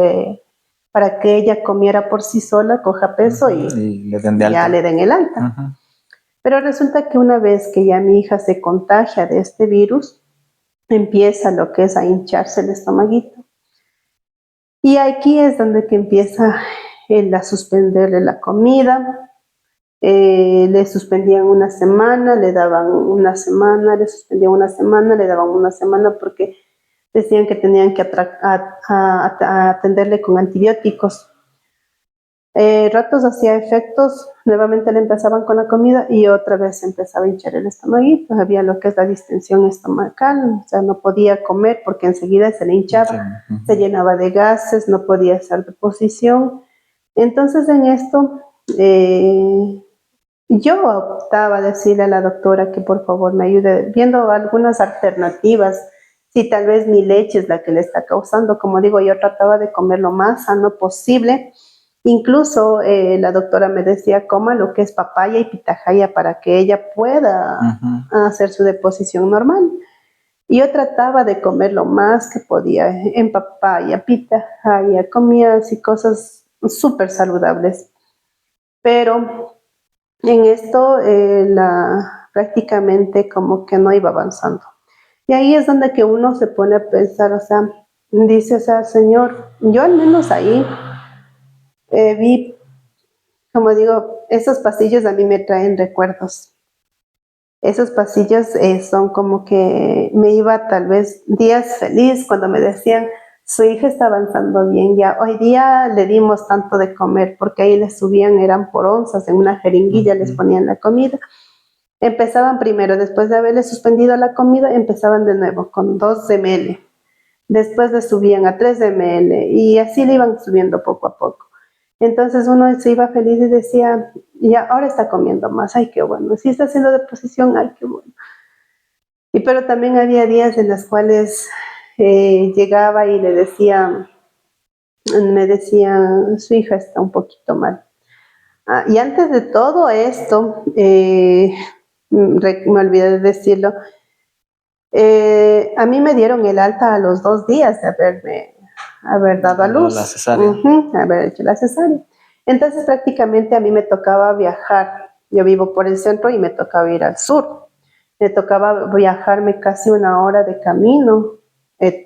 ella comiera por sí sola, coja peso y ya le den el alta. Pero resulta que una vez que ya mi hija se contagia de este virus, empieza lo que es a hincharse el estomaguito. Y aquí es donde que empieza a suspenderle la comida. Le suspendían una semana, le daban una semana, le suspendían una semana, le daban una semana porque decían que tenían que atenderle con antibióticos. Ratos hacía efectos, nuevamente le empezaban con la comida y otra vez empezaba a hinchar el estomaguito, había lo que es la distensión estomacal, o sea, no podía comer porque enseguida se le hinchaba, se llenaba de gases, no podía hacer deposición. Entonces en esto yo optaba a decirle a la doctora que por favor me ayude viendo algunas alternativas, si tal vez mi leche es la que le está causando, como digo, yo trataba de comer lo más sano posible. Incluso la doctora me decía, coma lo que es papaya y pitahaya para que ella pueda hacer su deposición normal. Y yo trataba de comer lo más que podía en papaya, pitahaya, comía así cosas súper saludables. Pero en esto prácticamente como que no iba avanzando. Y ahí es donde que uno se pone a pensar, o sea, dice, o sea, Señor, yo al menos ahí vi, como digo, esos pasillos a mí me traen recuerdos. Esos pasillos son como que me iba tal vez días feliz cuando me decían, su hija está avanzando bien ya. Hoy día le dimos tanto de comer porque ahí les subían, eran por onzas, en una jeringuilla les ponían la comida. Empezaban primero, después de haberle suspendido la comida, empezaban de nuevo con 2 ml. Después le subían a 3 ml y así le iban subiendo poco a poco. Entonces uno se iba feliz y decía, ya, ahora está comiendo más, ay, qué bueno. Si está haciendo deposición, ay, qué bueno. Pero también había días en los cuales llegaba y me decía, su hija está un poquito mal. Y antes de todo esto, me olvidé de decirlo. A mí me dieron el alta a los 2 días de haber dado a luz, la cesárea. haber hecho la cesárea. Entonces prácticamente a mí me tocaba viajar. Yo vivo por el centro y me tocaba ir al sur. Me tocaba viajarme casi 1 hora de camino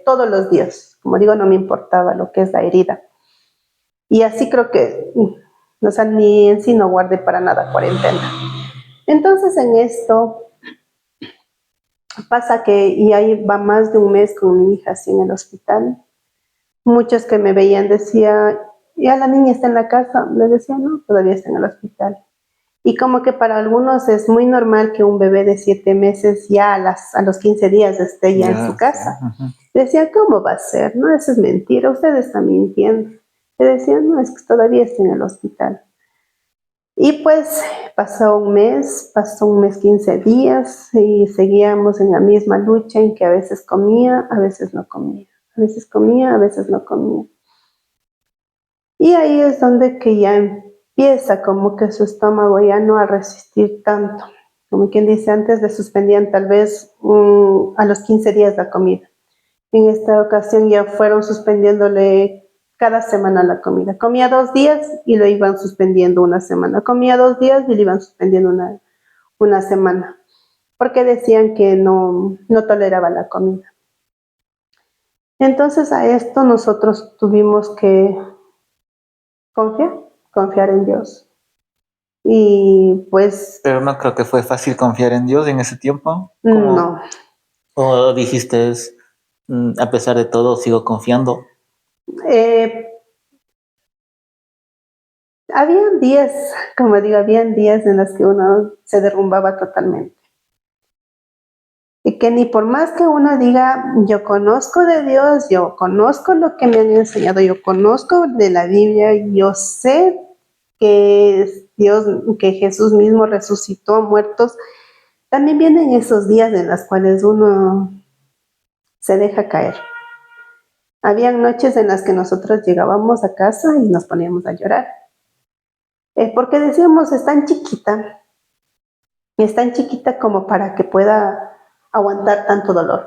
todos los días. Como digo, no me importaba lo que es la herida. Y así creo que, o sea, ni en sí no guardé para nada cuarentena. Entonces en esto pasa que, y ahí va más de un mes con mi hija así en el hospital. Muchos que me veían decía, ya la niña está en la casa. Le decía, no, todavía está en el hospital. Y como que para algunos es muy normal que un bebé de 7 meses ya a los 15 días esté ya en su casa. Decía, ¿cómo va a ser? No, eso es mentira, usted está mintiendo. Le decía, no, es que todavía está en el hospital. Y pues pasó un mes 15 días y seguíamos en la misma lucha en que a veces comía, a veces no comía, a veces comía, a veces no comía. Y ahí es donde que ya empieza como que su estómago ya no a resistir tanto. Como quien dice, antes le suspendían tal vez a los 15 días la comida. En esta ocasión ya fueron suspendiéndole cada semana la comida. Comía 2 días y lo iban suspendiendo una semana. Comía 2 días y lo iban suspendiendo una semana. Porque decían que no toleraba la comida. Entonces a esto nosotros tuvimos que confiar en Dios. Y pues... Pero no creo que fue fácil confiar en Dios en ese tiempo. No. ¿O dijiste, a pesar de todo, sigo confiando? Habían días, como digo, habían días en los que uno se derrumbaba totalmente. Y que ni por más que uno diga, yo conozco de Dios, yo conozco lo que me han enseñado, yo conozco de la Biblia, yo sé que es Dios, que Jesús mismo resucitó a muertos, también vienen esos días en los cuales uno se deja caer. Habían noches en las que nosotros llegábamos a casa y nos poníamos a llorar. Porque decíamos, es tan chiquita como para que pueda aguantar tanto dolor.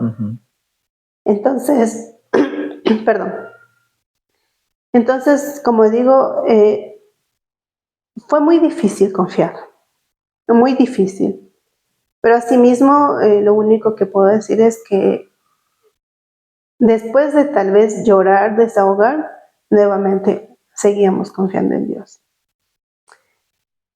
Entonces, perdón. Entonces, como digo, fue muy difícil confiar, muy difícil. Pero asimismo, lo único que puedo decir es que después de tal vez llorar, desahogar, nuevamente seguíamos confiando en Dios.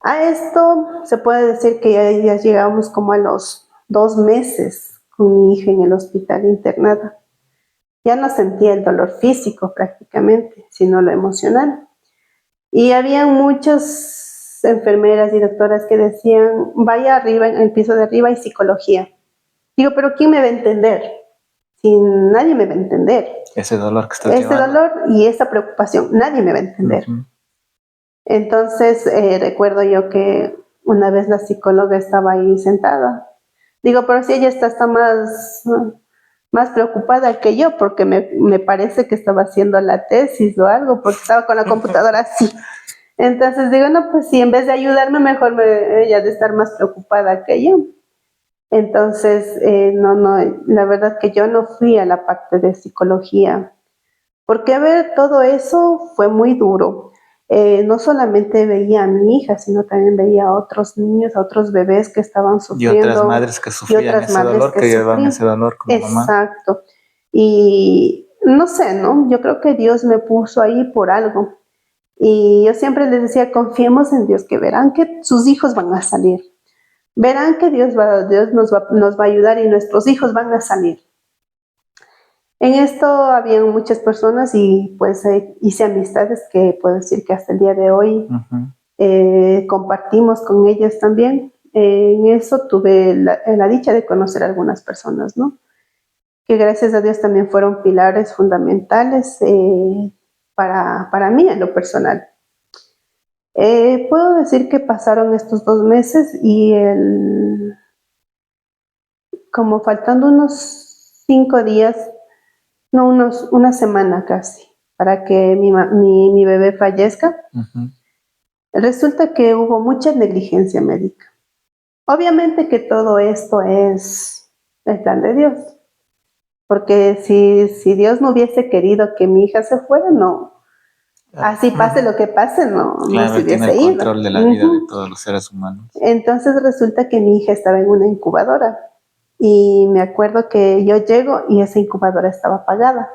A esto se puede decir que ya llegamos como a los 2 meses con mi hija en el hospital internada. Ya no sentía el dolor físico prácticamente, sino lo emocional. Y había muchas enfermeras y doctoras que decían, vaya arriba, en el piso de arriba hay psicología. Digo, pero ¿quién me va a entender? Si nadie me va a entender. Ese dolor que estás llevando. Ese dolor y esa preocupación, nadie me va a entender. Entonces, recuerdo yo que una vez la psicóloga estaba ahí sentada. Digo, pero si ella está más preocupada que yo, porque me parece que estaba haciendo la tesis o algo, porque estaba con la computadora así. Entonces digo, no, pues sí, en vez de ayudarme, mejor ella de estar más preocupada que yo. Entonces, no, la verdad que yo no fui a la parte de psicología, porque ver todo eso fue muy duro. No solamente veía a mi hija, sino también veía a otros niños, a otros bebés que estaban sufriendo. Y otras madres que sufrían ese dolor, que llevaban ese dolor como mamá. Exacto. Y no sé, ¿no? Yo creo que Dios me puso ahí por algo. Y yo siempre les decía, confiemos en Dios, que verán que sus hijos van a salir. Verán que Dios nos va a ayudar y nuestros hijos van a salir. En esto habían muchas personas y pues hice amistades que puedo decir que hasta el día de hoy compartimos con ellas también. En eso tuve la dicha de conocer a algunas personas, ¿no? Que gracias a Dios también fueron pilares fundamentales para mí en lo personal. Puedo decir que pasaron estos 2 meses y como faltando unos 5 días, no, una semana casi, para que mi bebé fallezca. Resulta que hubo mucha negligencia médica. Obviamente que todo esto es el plan de Dios, porque si Dios no hubiese querido que mi hija se fuera, no, así pase lo que pase, no Claro, se él tiene el hubiese ido. control de la vida de todos los seres humanos. Entonces resulta que mi hija estaba en una incubadora y me acuerdo que yo llego y esa incubadora estaba apagada.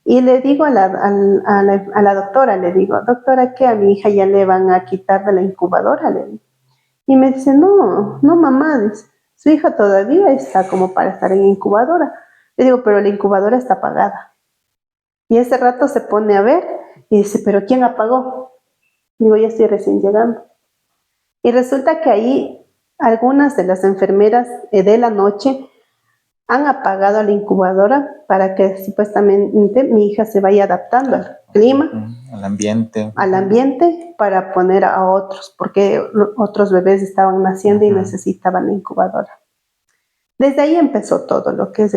Y le digo a la doctora, le digo, doctora, que a mi hija ya le van a quitar de la incubadora, le digo. Y me dice, no, no mamá, dice, su hija todavía está como para estar en incubadora. Le digo, pero la incubadora está apagada. Y ese rato se pone a ver y dice, pero ¿quién apagó? Digo, ya estoy recién llegando. Y resulta que ahí algunas de las enfermeras de la noche han apagado la incubadora para que supuestamente mi hija se vaya adaptando al clima, al ambiente, para poner a otros, porque otros bebés estaban naciendo y necesitaban la incubadora. Desde ahí empezó todo lo que es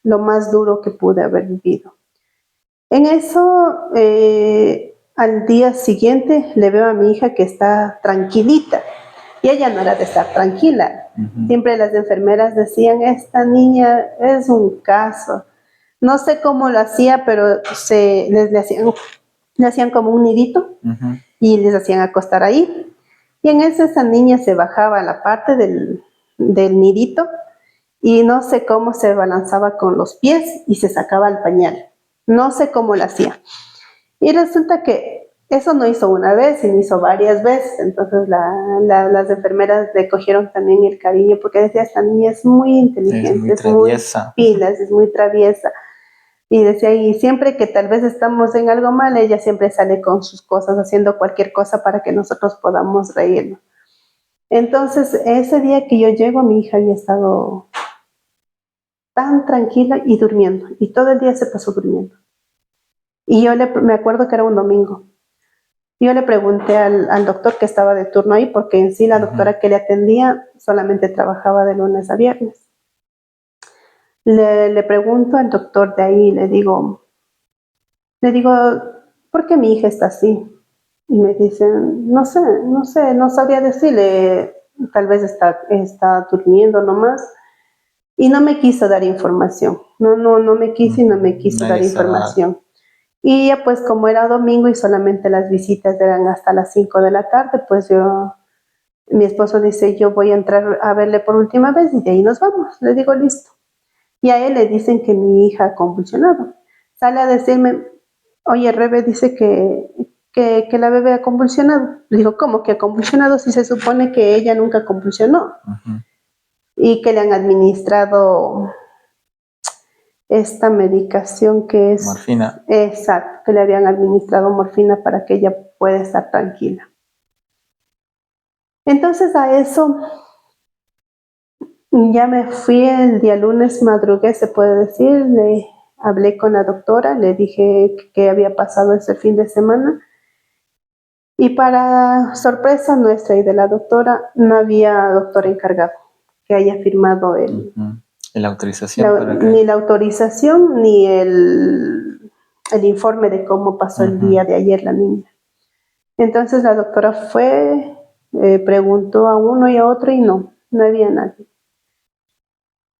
lo más duro que pude haber vivido. En eso, al día siguiente, le veo a mi hija que está tranquilita. Y ella no era de estar tranquila. Siempre las enfermeras decían, esta niña es un caso. No sé cómo lo hacía, pero le hacían como un nidito y les hacían acostar ahí. Y en eso esa niña se bajaba a la parte del nidito y no sé cómo se balanzaba con los pies y se sacaba el pañal. No sé cómo lo hacía. Y resulta que eso no hizo una vez, sino hizo varias veces. Entonces las enfermeras le cogieron también el cariño porque decía, esta niña es muy inteligente, es muy pilas, es muy traviesa. Y decía, y siempre que tal vez estamos en algo mal, ella siempre sale con sus cosas, haciendo cualquier cosa para que nosotros podamos reírnos. Entonces, ese día que yo llego, mi hija había estado tan tranquila y durmiendo, y todo el día se pasó durmiendo. Y me acuerdo que era un domingo. Yo le pregunté al doctor que estaba de turno ahí, porque en sí la doctora que le atendía solamente trabajaba de lunes a viernes. Le pregunto al doctor de ahí, le digo, ¿por qué mi hija está así? Y me dicen, no sé, no sabría decirle, tal vez está durmiendo nomás. Y no me quiso dar información, no me quiso y no me quiso dar información. Y ya pues como era domingo y solamente las visitas eran hasta las 5 de la tarde, pues mi esposo dice, yo voy a entrar a verle por última vez y de ahí nos vamos. Le digo, listo. Y a él le dicen que mi hija ha convulsionado. Sale a decirme, oye, Rebe dice que la bebé ha convulsionado. Le digo, ¿cómo que ha convulsionado si se supone que ella nunca convulsionó? Y que le han administrado esta medicación que es... Morfina. Exacto, que le habían administrado morfina para que ella pueda estar tranquila. Entonces a eso ya me fui el día lunes, madrugué, se puede decir, le hablé con la doctora, le dije qué había pasado ese fin de semana y para sorpresa nuestra y de la doctora, no había doctor encargado que haya firmado la autorización ni la autorización ni el informe de cómo pasó el día de ayer la niña. Entonces la doctora fue, preguntó a uno y a otro y no había nadie.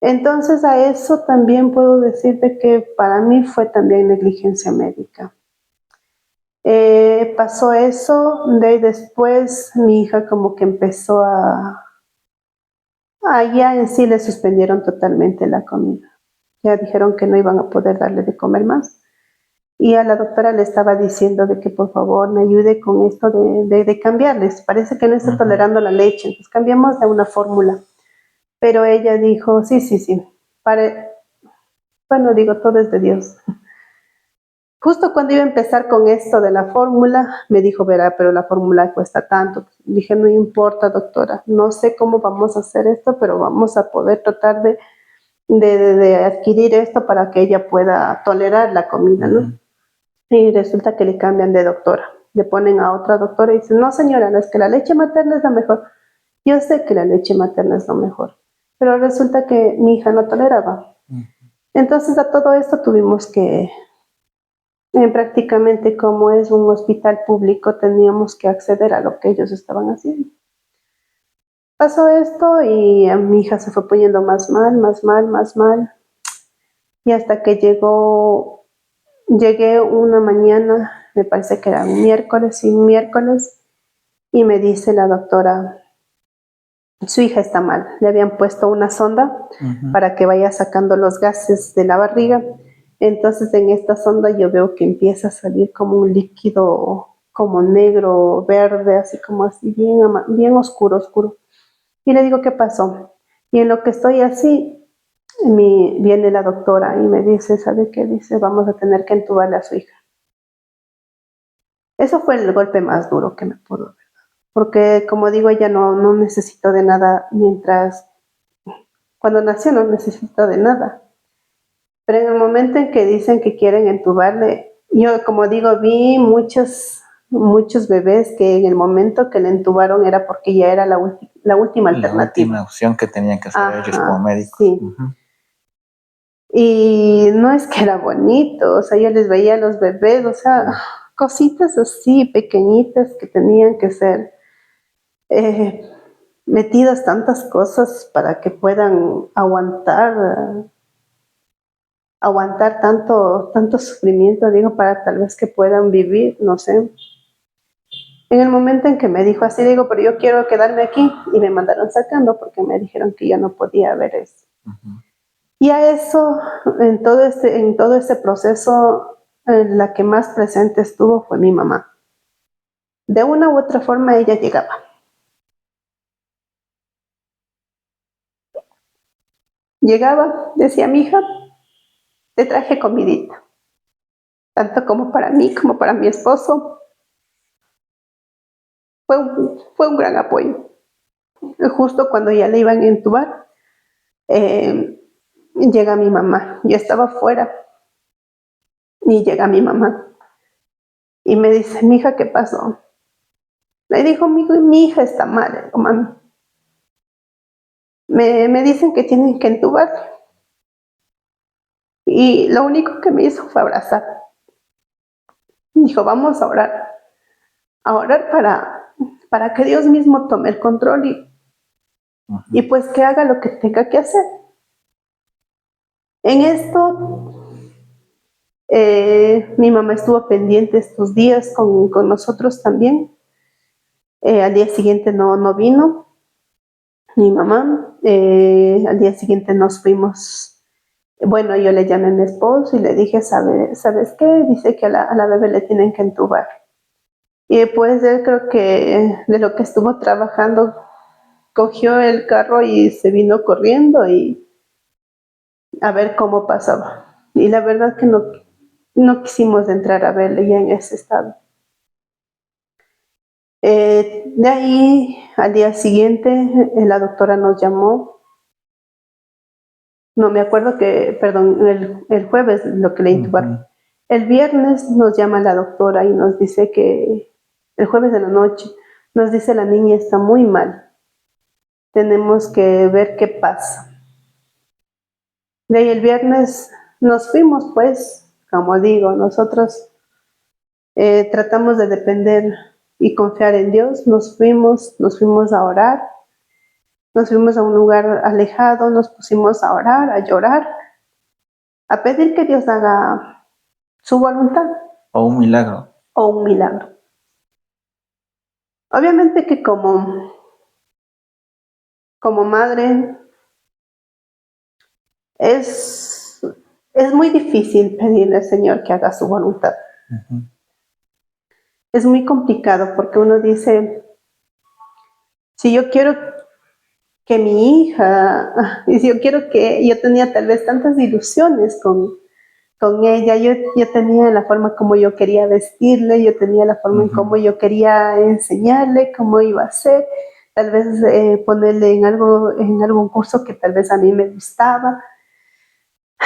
Entonces a eso también puedo decirte que para mí fue también negligencia médica. Pasó eso, de ahí después mi hija como que empezó ya en sí le suspendieron totalmente la comida. Ya dijeron que no iban a poder darle de comer más. Y a la doctora le estaba diciendo de que por favor me ayude con esto de cambiarles. Parece que no está tolerando la leche, entonces cambiamos de una fórmula. Pero ella dijo, sí. Bueno, digo, todo es de Dios. Justo cuando iba a empezar con esto de la fórmula, me dijo, verá, pero la fórmula cuesta tanto. Dije, no importa, doctora, no sé cómo vamos a hacer esto, pero vamos a poder tratar de adquirir esto para que ella pueda tolerar la comida, ¿no? Y resulta que le cambian de doctora. Le ponen a otra doctora y dicen, no señora, no es que la leche materna es la mejor. Yo sé que la leche materna es lo mejor, pero resulta que mi hija no toleraba. Entonces a todo esto tuvimos que, prácticamente como es un hospital público, teníamos que acceder a lo que ellos estaban haciendo. Pasó esto y a mi hija se fue poniendo más mal, más mal, más mal. Y hasta que llegué una mañana, me parece que era un miércoles, sí, un miércoles, y me dice la doctora, su hija está mal. Le habían puesto una sonda para que vaya sacando los gases de la barriga. Entonces en esta sonda yo veo que empieza a salir como un líquido como negro, verde, así bien, bien oscuro, oscuro. Y le digo, ¿qué pasó? Y en lo que estoy así, viene la doctora y me dice, ¿sabe qué? Dice, vamos a tener que entubarle a su hija. Eso fue el golpe más duro que me pudo dar. Porque, como digo, ella no necesitó de nada cuando nació no necesitó de nada. Pero en el momento en que dicen que quieren entubarle, yo, como digo, vi muchos bebés que en el momento que le entubaron era porque ya era la última La última alternativa. opción que tenían que hacer ellos como Ajá, médicos. sí. Y no es que era bonito, o sea, yo les veía a los bebés, o sea, cositas así pequeñitas que tenían que ser eh, metidas tantas cosas para que puedan aguantar tanto sufrimiento, digo, para tal vez que puedan vivir, no sé. En el momento en que me dijo así, digo, pero yo quiero quedarme aquí, y me mandaron sacando porque me dijeron que yo no podía ver eso. Y a eso, en todo este proceso, la que más presente estuvo fue mi mamá. De una u otra forma ella llegaba. Llegaba, decía, mi hija, te traje comidita, tanto como para mí como para mi esposo. Fue un gran apoyo. Justo cuando ya le iban a entubar, llega mi mamá. Yo estaba fuera y llega mi mamá y me dice, mi hija, ¿qué pasó? Le dijo, mi hija está mal. Le digo, mami, me dicen que tienen que entubar. Y lo único que me hizo fue abrazar. Dijo, vamos a orar para que Dios mismo tome el control y pues que haga lo que tenga que hacer. En esto, mi mamá estuvo pendiente estos días con nosotros también. Al día siguiente no vino mi mamá. Al día siguiente nos fuimos. Bueno, yo le llamé a mi esposo y le dije, ¿sabes qué? Dice que a la bebé le tienen que entubar. Y pues él creo que de lo que estuvo trabajando, cogió el carro y se vino corriendo y a ver cómo pasaba. Y la verdad que no quisimos entrar a verle ya en ese estado. De ahí, al día siguiente, la doctora nos llamó. No, me acuerdo que, perdón, el jueves lo que le intubaron. El viernes nos llama la doctora y nos dice que el jueves de la noche nos dice la niña está muy mal. Tenemos que ver qué pasa. De ahí el viernes nos fuimos, pues, como digo, nosotros tratamos de depender y confiar en Dios. Nos fuimos a orar, nos fuimos a un lugar alejado, nos pusimos a orar, a llorar, a pedir que Dios haga su voluntad. O un milagro. O un milagro. Obviamente que como madre es, es muy difícil pedirle al Señor que haga su voluntad. Es muy complicado porque uno dice, si yo quiero que mi hija, y si yo quiero que, yo tenía tal vez tantas ilusiones con ella, yo tenía la forma como yo quería vestirle, yo tenía la forma en cómo yo quería enseñarle, cómo iba a ser, tal vez ponerle en algún curso que tal vez a mí me gustaba.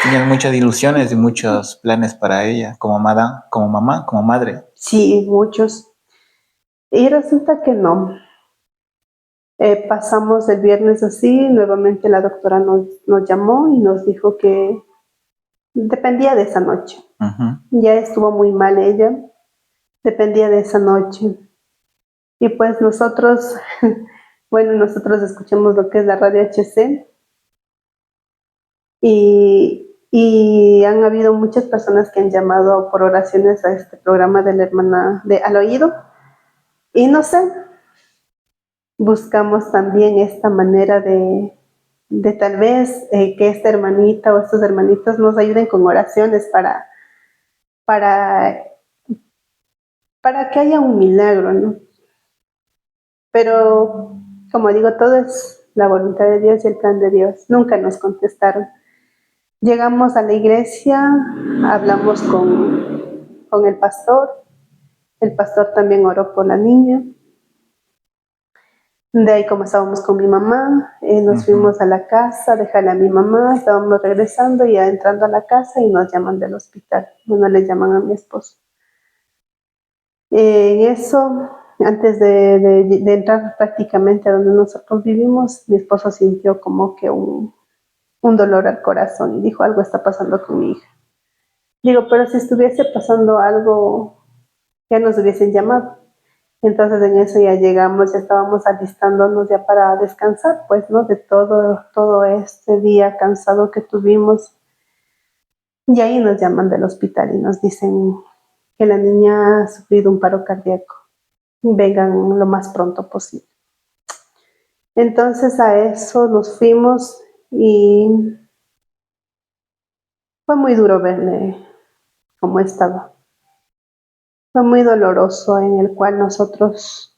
Tenían muchas ilusiones y muchos planes para ella, como mamá, como madre. Sí, muchos. Y resulta que no. Pasamos el viernes así, nuevamente la doctora nos llamó y nos dijo que dependía de esa noche. Ya estuvo muy mal ella, dependía de esa noche. Y pues nosotros, bueno, nosotros escuchamos lo que es la radio HC y han habido muchas personas que han llamado por oraciones a este programa de la hermana de Al Oído. Y no sé, buscamos también esta manera de tal vez que esta hermanita o estos hermanitos nos ayuden con oraciones para, para que haya un milagro, ¿no? Pero, como digo, todo es la voluntad de Dios y el plan de Dios. Nunca nos contestaron. Llegamos a la iglesia, hablamos con el pastor también oró por la niña. De ahí, como estábamos con mi mamá, nos fuimos a la casa, dejarle a mi mamá, estábamos regresando y ya entrando a la casa y nos llaman del hospital. Bueno, le llaman a mi esposo. En eso, antes de entrar prácticamente a donde nosotros vivimos, mi esposo sintió como que un dolor al corazón y dijo, algo está pasando con mi hija. Digo, pero si estuviese pasando algo, ya nos hubiesen llamado. Entonces en eso ya llegamos, ya estábamos alistándonos ya para descansar, pues, ¿no? De todo este día cansado que tuvimos. Y ahí nos llaman del hospital y nos dicen que la niña ha sufrido un paro cardíaco. Vengan lo más pronto posible. Entonces a eso nos fuimos y fue muy duro verle cómo estaba. Fue muy doloroso en el cual nosotros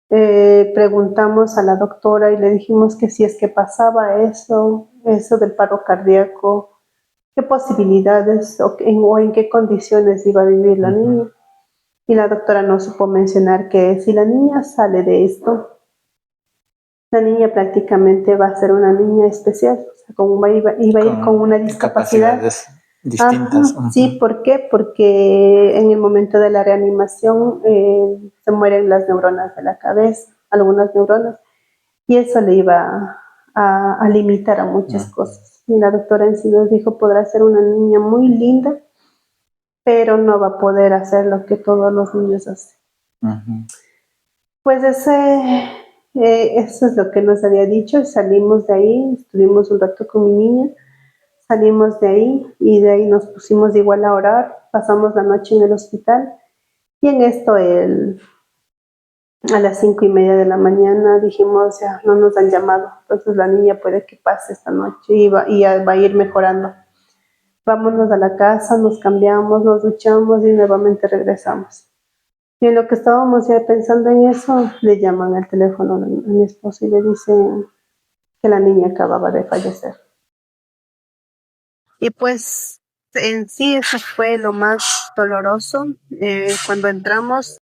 preguntamos a la doctora y le dijimos que si es que pasaba eso del paro cardíaco, qué posibilidades o en qué condiciones iba a vivir la niña. Y la doctora nos supo mencionar que si la niña sale de esto, la niña prácticamente va a ser una niña especial, o sea, como iba a ir con una discapacidad. Distintas. Ajá, sí, ¿por qué? Porque en el momento de la reanimación se mueren las neuronas de la cabeza, algunas neuronas, y eso le iba a limitar a muchas cosas. Y la doctora en sí nos dijo, podrá ser una niña muy linda, pero no va a poder hacer lo que todos los niños hacen. Pues eso es lo que nos había dicho. Salimos de ahí, estuvimos un rato con mi niña, salimos de ahí y de ahí nos pusimos igual a orar, pasamos la noche en el hospital y en esto a las 5:30 de la mañana dijimos, ya no nos han llamado, entonces la niña puede que pase esta noche y ya va a ir mejorando. Vámonos a la casa, nos cambiamos, nos duchamos y nuevamente regresamos. Y en lo que estábamos ya pensando en eso, le llaman al teléfono a mi esposo y le dicen que la niña acababa de fallecer. Y pues en sí eso fue lo más doloroso. Cuando entramos,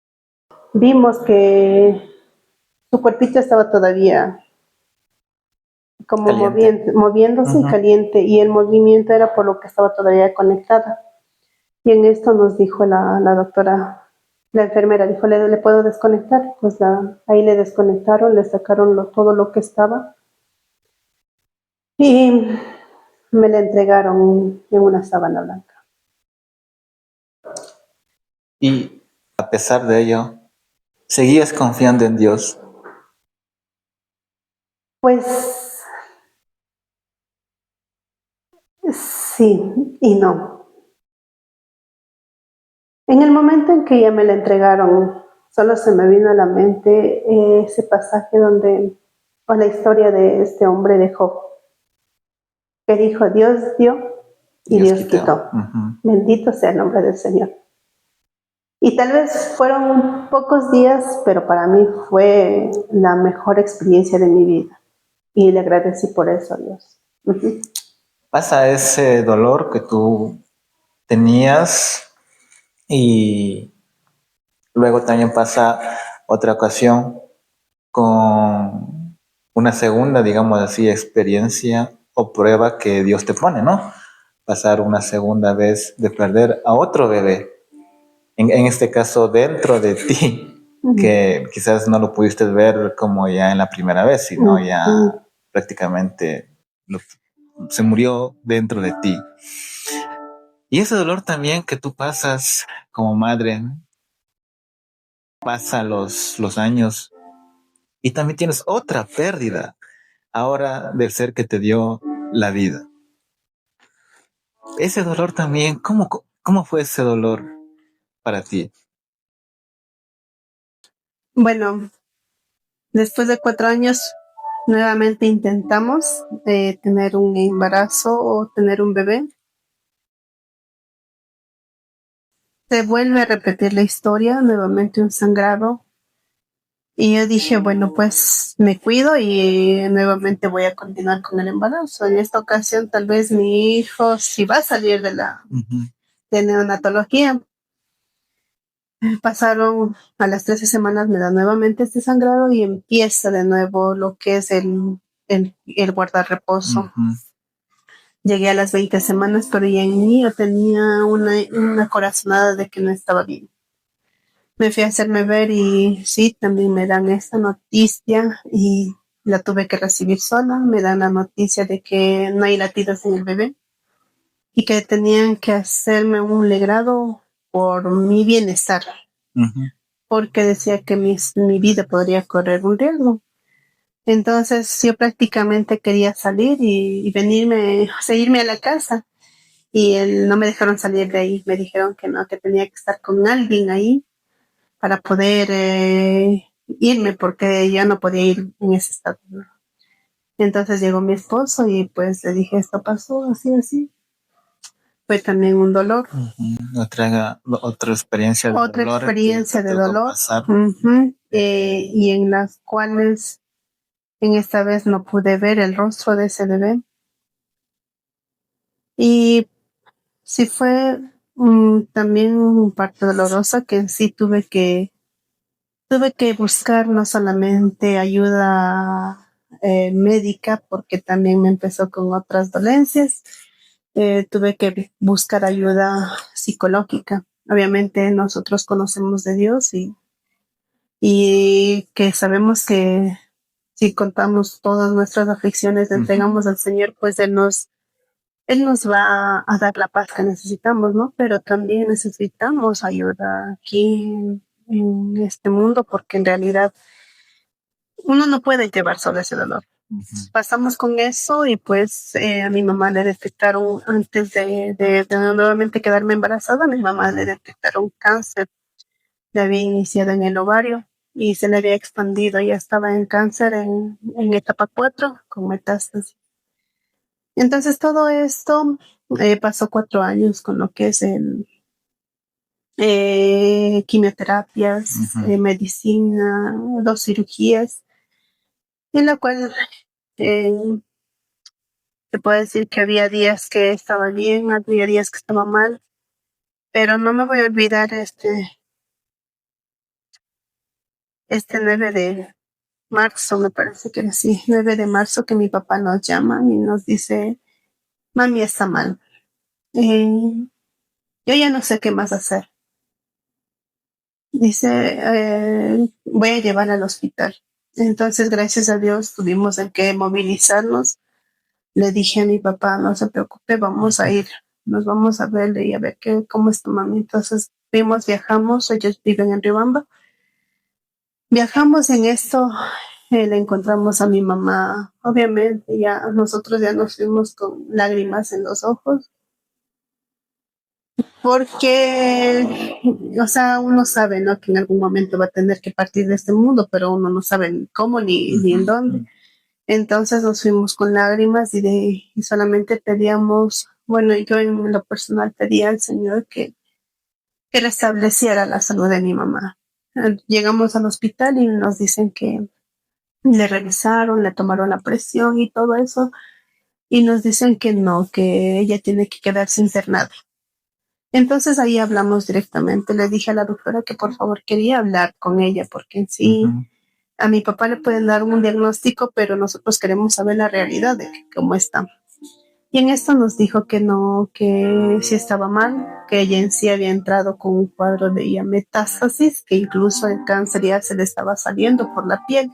vimos que su cuerpito estaba todavía como moviéndose y caliente, y el movimiento era por lo que estaba todavía conectada. Y en esto nos dijo la doctora, la enfermera, dijo, ¿le puedo desconectar? Pues ahí le desconectaron, le sacaron todo lo que estaba y me la entregaron en una sábana blanca. Y a pesar de ello, ¿seguías confiando en Dios? Pues sí y no. En el momento en que ya me la entregaron, solo se me vino a la mente ese pasaje o la historia de este hombre de Job, que dijo, Dios dio y Dios quitó. Bendito sea el nombre del Señor. Y tal vez fueron pocos días, pero para mí fue la mejor experiencia de mi vida. Y le agradecí por eso a Dios. Pasa ese dolor que tú tenías y luego también pasa otra ocasión con una segunda, digamos así, experiencia o prueba que Dios te pone, ¿no? Pasar una segunda vez de perder a otro bebé, en este caso dentro de ti, que quizás no lo pudiste ver como ya en la primera vez, sino ya prácticamente se murió dentro de ti. Y ese dolor también que tú pasas como madre, pasa los años y también tienes otra pérdida ahora del ser que te dio la vida. Ese dolor también, ¿cómo fue ese dolor para ti? Bueno, después de 4 años, nuevamente intentamos tener un embarazo o tener un bebé. Se vuelve a repetir la historia, nuevamente un sangrado. Y yo dije, bueno, pues me cuido y nuevamente voy a continuar con el embarazo. En esta ocasión, tal vez mi hijo, si va a salir de neonatología, pasaron a las 13 semanas, me da nuevamente este sangrado y empieza de nuevo lo que es el guardar reposo. Llegué a las 20 semanas, pero ya en mí yo tenía una corazonada de que no estaba bien. Me fui a hacerme ver y sí, también me dan esta noticia y la tuve que recibir sola. Me dan la noticia de que no hay latidos en el bebé y que tenían que hacerme un legrado por mi bienestar, porque decía que mi vida podría correr un riesgo. Entonces yo prácticamente quería salir y venirme, o sea, irme a la casa y no me dejaron salir de ahí. Me dijeron que no, que tenía que estar con alguien ahí para poder irme porque ya no podía ir en ese estado, ¿no? Entonces llegó mi esposo y pues le dije, esto pasó así, así. Fue también un dolor. Otra experiencia de Otra dolor experiencia que de te tocó dolor. pasar. Y en las cuales en esta vez no pude ver el rostro de ese bebé. Y sí fue también un parto dolorosa que en sí tuve que buscar no solamente ayuda médica, porque también me empezó con otras dolencias. Tuve que buscar ayuda psicológica. Obviamente nosotros conocemos de Dios y que sabemos que si contamos todas nuestras aflicciones, le entregamos al Señor, pues Él nos va a dar la paz que necesitamos, ¿no? Pero también necesitamos ayuda aquí en este mundo, porque en realidad uno no puede llevar solo ese dolor. Pasamos con eso y pues a mi mamá le detectaron, antes de nuevamente quedarme embarazada, a mi mamá le detectaron cáncer. Le había iniciado en el ovario y se le había expandido, ya estaba en cáncer en etapa 4 con metástasis. Entonces todo esto pasó 4 años con lo que es quimioterapias, medicina, 2 cirugías, en la cual eh, te puedo decir que había días que estaba bien, había días que estaba mal, pero no me voy a olvidar este 9 de marzo, me parece que era así, 9 de marzo, que mi papá nos llama y nos dice, mami está mal, yo ya no sé qué más hacer. Dice, voy a llevar al hospital. Entonces, gracias a Dios, tuvimos en que movilizarnos. Le dije a mi papá, no se preocupe, vamos a ir, nos vamos a verle y a ver cómo está mami. Entonces, viajamos, ellos viven en Riobamba. Viajamos en esto, le encontramos a mi mamá. Obviamente, nosotros ya nos fuimos con lágrimas en los ojos, porque, o sea, uno sabe, ¿no? Que en algún momento va a tener que partir de este mundo, pero uno no sabe ni cómo ni en dónde. Entonces nos fuimos con lágrimas y solamente pedíamos, bueno, yo en lo personal pedía al Señor que restableciera la salud de mi mamá. Llegamos al hospital y nos dicen que le revisaron, le tomaron la presión y todo eso, y nos dicen que no, que ella tiene que quedarse internada. Entonces ahí hablamos directamente. Le dije a la doctora que por favor quería hablar con ella, porque en sí a mi papá le pueden dar un diagnóstico, pero nosotros queremos saber la realidad de cómo está. Y en esto nos dijo que no, que sí estaba mal, que ella en sí había entrado con un cuadro de ya metástasis, que incluso el cáncer ya se le estaba saliendo por la piel.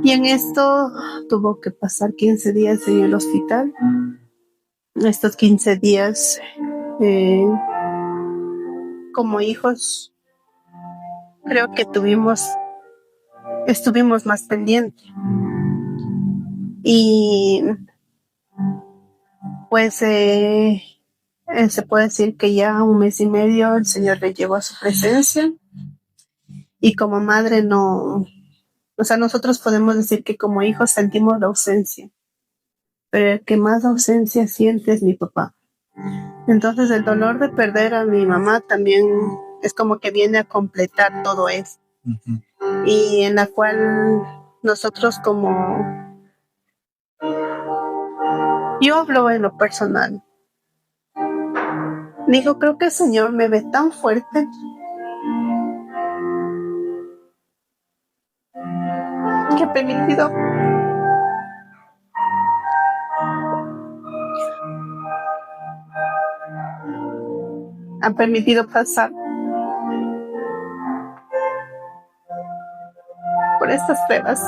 Y en esto tuvo que pasar 15 días en el hospital. Estos 15 días eh, como hijos, creo que tuvimos estuvimos más pendientes. Y pues se puede decir que ya 1 mes y medio el Señor le llevó a su presencia. Y como madre no, o sea, nosotros podemos decir que como hijos sentimos la ausencia, pero el que más ausencia siente es mi papá. Entonces el dolor de perder a mi mamá también es como que viene a completar todo eso. Y en la cual nosotros como... Yo hablo en lo personal. Digo, creo que el Señor me ve tan fuerte que ha permitido pasar por estas pruebas.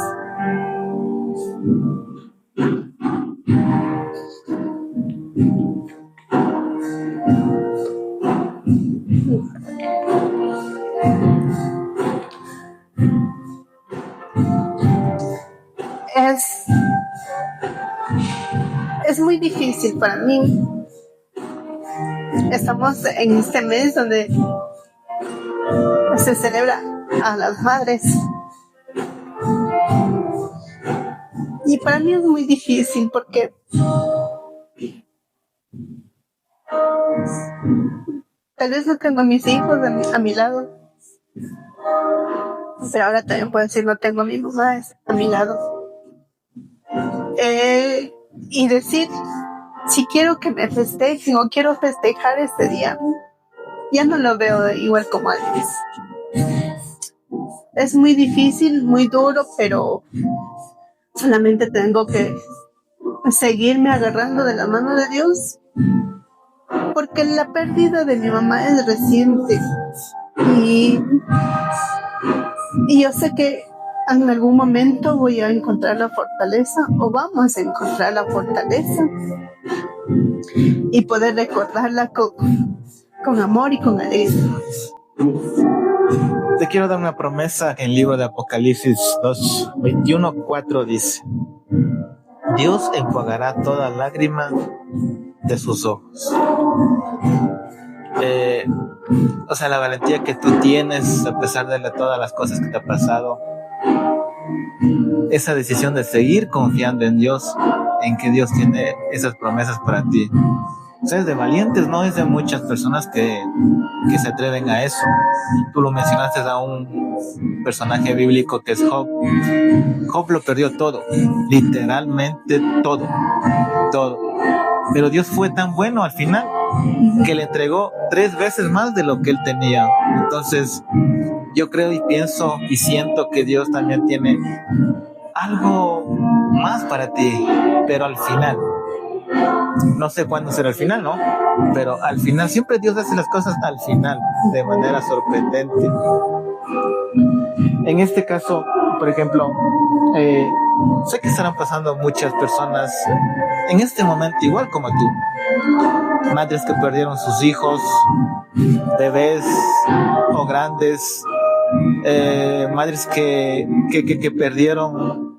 Es muy difícil para mí. Estamos en este mes donde se celebra a las madres. Y para mí es muy difícil porque tal vez no tengo a mis hijos a mi lado, pero ahora también puedo decir no tengo a mi mamá a mi lado. Y decir, si quiero que me festejen o quiero festejar este día, ya no lo veo igual como antes. Es muy difícil, muy duro, pero solamente tengo que seguirme agarrando de la mano de Dios, porque la pérdida de mi mamá es reciente y yo sé que en algún momento voy a encontrar la fortaleza o vamos a encontrar la fortaleza y poder recordarla con amor y con alegría. Te quiero dar una promesa en el libro de Apocalipsis 2, 21:4 dice: Dios enjuagará toda lágrima de sus ojos. O sea, la valentía que tú tienes a pesar de todas las cosas que te ha pasado, esa decisión de seguir confiando en Dios, en que Dios tiene esas promesas para ti. O sea, es de valientes, no es de muchas personas que se atreven a eso. Tú lo mencionaste a un personaje bíblico que es Job. Job lo perdió todo, literalmente todo. Pero Dios fue tan bueno al final que le entregó 3 veces más de lo que él tenía. Entonces, yo creo y pienso y siento que Dios también tiene algo más para ti, pero al final. No sé cuándo será el final, ¿no? Pero al final, siempre Dios hace las cosas al final, de manera sorprendente. En este caso, por ejemplo, sé que estarán pasando muchas personas en este momento, igual como tú. Madres que perdieron sus hijos, bebés o grandes, madres que perdieron